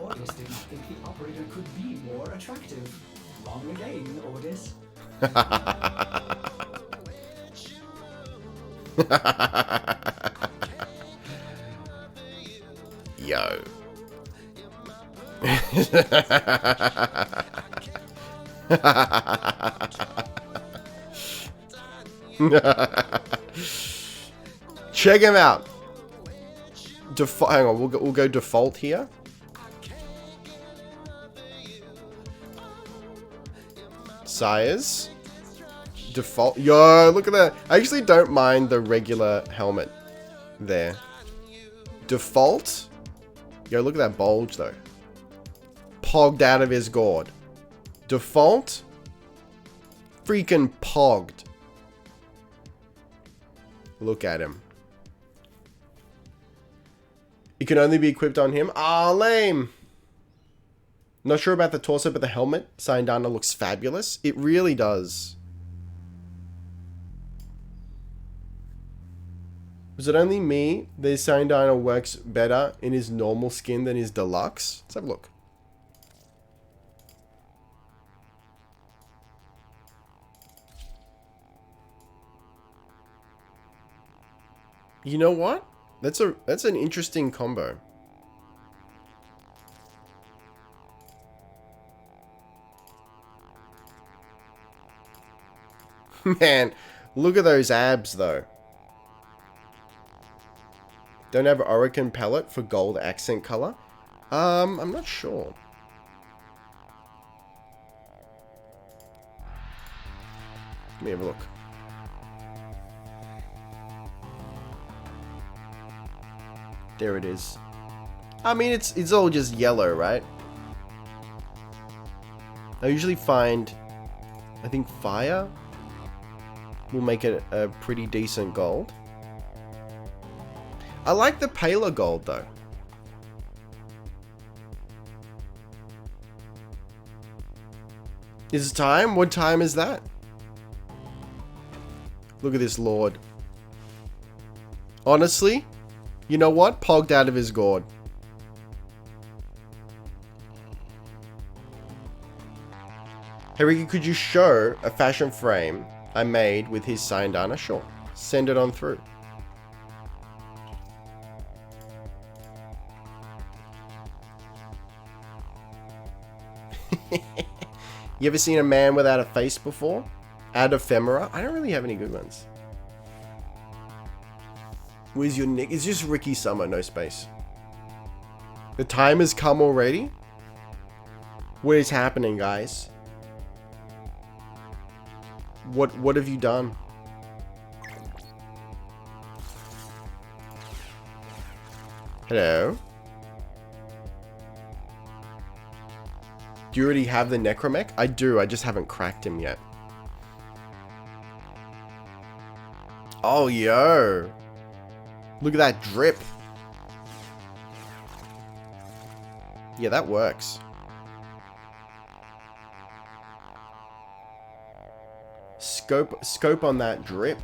Ordis did not think the operator could be more attractive. Wrong again, Ordis. Yo. Check him out. Hang on, we'll go default here. Sires. Default. Yo, look at that. I actually don't mind the regular helmet there. Default. Yo, look at that bulge though. Pogged out of his gourd. Default. Freaking pogged. Look at him. It can only be equipped on him. Ah, lame. Not sure about the torso, but the helmet, Syandana, looks fabulous. It really does. Was it only me that Syandana works better in his normal skin than his deluxe? Let's have a look. You know what? That's an interesting combo. Man, look at those abs though. Don't have Orokin palette for gold accent color? I'm not sure. Let me have a look. There it is. I mean, it's all just yellow, right? I usually find, I think fire will make it a pretty decent gold. I like the paler gold though. Is it time? What time is that? Look at this lord. Honestly, you know what? Pogged out of his gourd. Hey Ricky, could you show a fashion frame I made with his Syandana? Sure. Send it on through. You ever seen a man without a face before? Ad ephemera? I don't really have any good ones. Where's your nick? It's just Ricky Summer, no space. The time has come already? What is happening, guys? What have you done? Hello? Do you already have the Necromech? I do, I just haven't cracked him yet. Oh, yo. Look at that drip. Yeah, that works. Scope on that drip.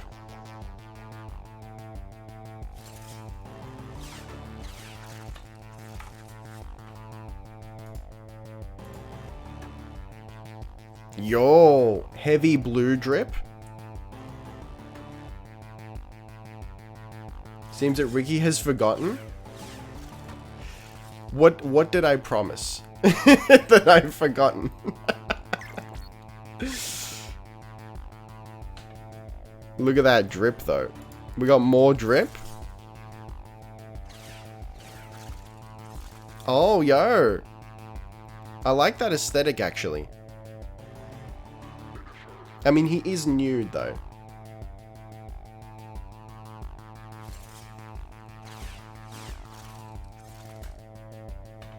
Yo, heavy blue drip. Seems that Ricky has forgotten. What did I promise? That I've forgotten. Look at that drip though. We got more drip. Oh, yo. I like that aesthetic, actually. I mean, he is nude, though.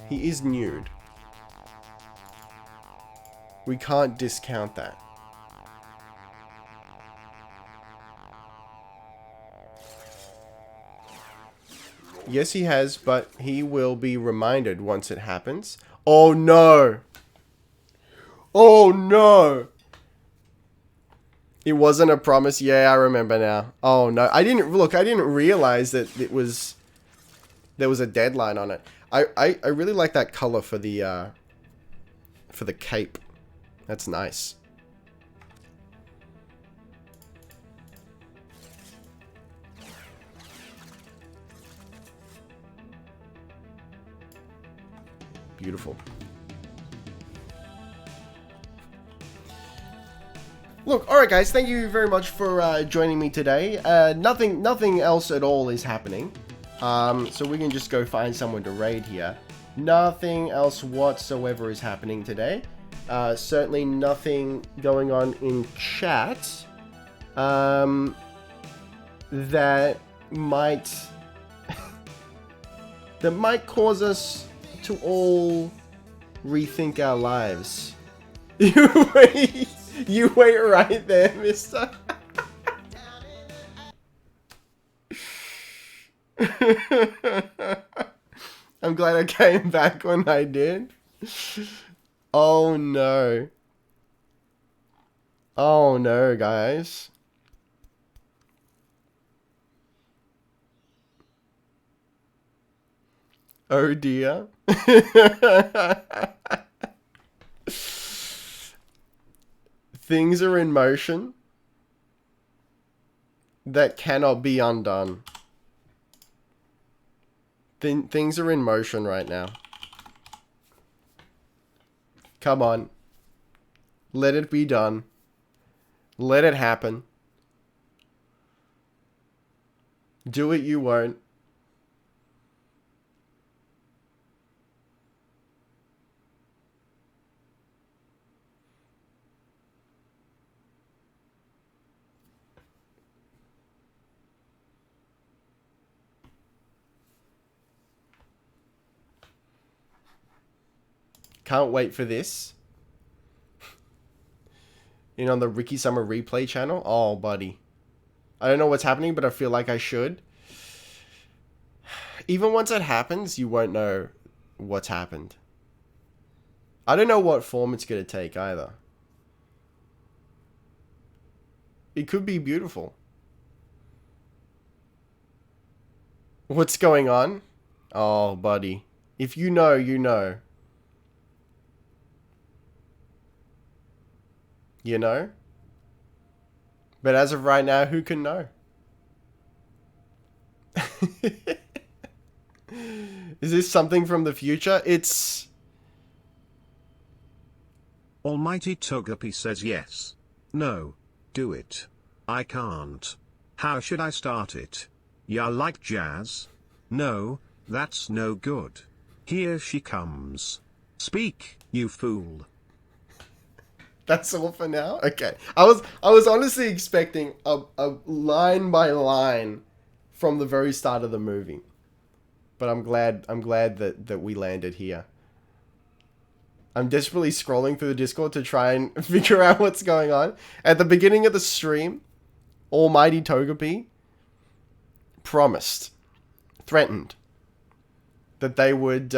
He is nude. We can't discount that. Yes, he has, but he will be reminded once it happens. Oh, no. Oh, no. It wasn't a promise. Yeah, I remember now. Oh, no. I didn't realize that there was a deadline on it. I really like that color for the cape. That's nice. Beautiful. Look, alright guys, thank you very much for joining me today. Nothing else at all is happening. So we can just go find someone to raid here. Nothing else whatsoever is happening today. Certainly nothing going on in chat that might cause us to all rethink our lives. You wait right there, mister. I'm glad I came back when I did. Oh no. Oh no, guys. Oh dear. Things are in motion that cannot be undone. Things are in motion right now. Come on. Let it be done. Let it happen. Do it, you won't. Can't wait for this. On the Ricky Summer replay channel. Oh, buddy. I don't know what's happening, but I feel like I should. Even once it happens, you won't know what's happened. I don't know what form it's going to take either. It could be beautiful. What's going on? Oh, buddy. If you know, you know. You know? But as of right now, who can know? Is this something from the future? It's... Almighty Togepi says yes. No. Do it. I can't. How should I start it? Ya like jazz? No, that's no good. Here she comes. Speak, you fool. That's all for now? Okay. I was honestly expecting a line by line from the very start of the movie. But I'm glad that we landed here. I'm desperately scrolling through the Discord to try and figure out what's going on. At the beginning of the stream, Almighty Togepi promised, threatened, that they would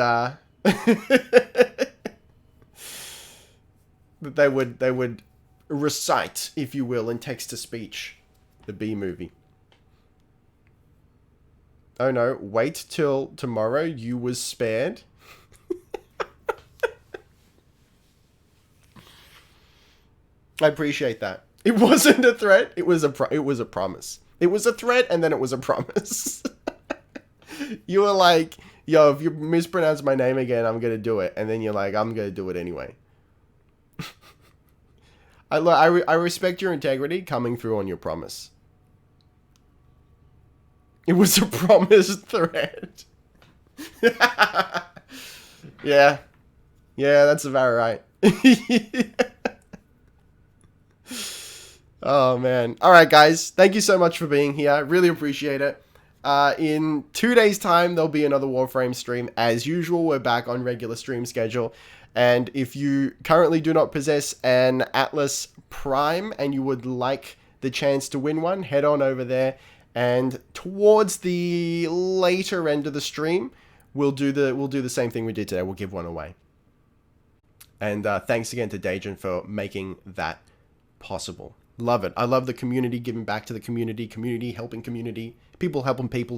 that they would recite, if you will, in text-to-speech, the B movie. Oh no, wait till tomorrow, you was spared. I appreciate that. It wasn't a threat, it was a promise. It was a threat, and then it was a promise. You were like, yo, if you mispronounce my name again, I'm gonna do it. And then you're like, I'm gonna do it anyway. I respect your integrity coming through on your promise. It was a promised threat. Yeah. Yeah, that's about right. Oh, man. All right, guys. Thank you so much for being here. I really appreciate it. In 2 days' time, there'll be another Warframe stream. As usual, we're back on regular stream schedule. And if you currently do not possess an Atlas Prime and you would like the chance to win one, head on over there. And towards the later end of the stream, we'll do the same thing we did today. We'll give one away. And thanks again to Dajan for making that possible. Love it. I love the community, giving back to the community, community helping community, people helping people.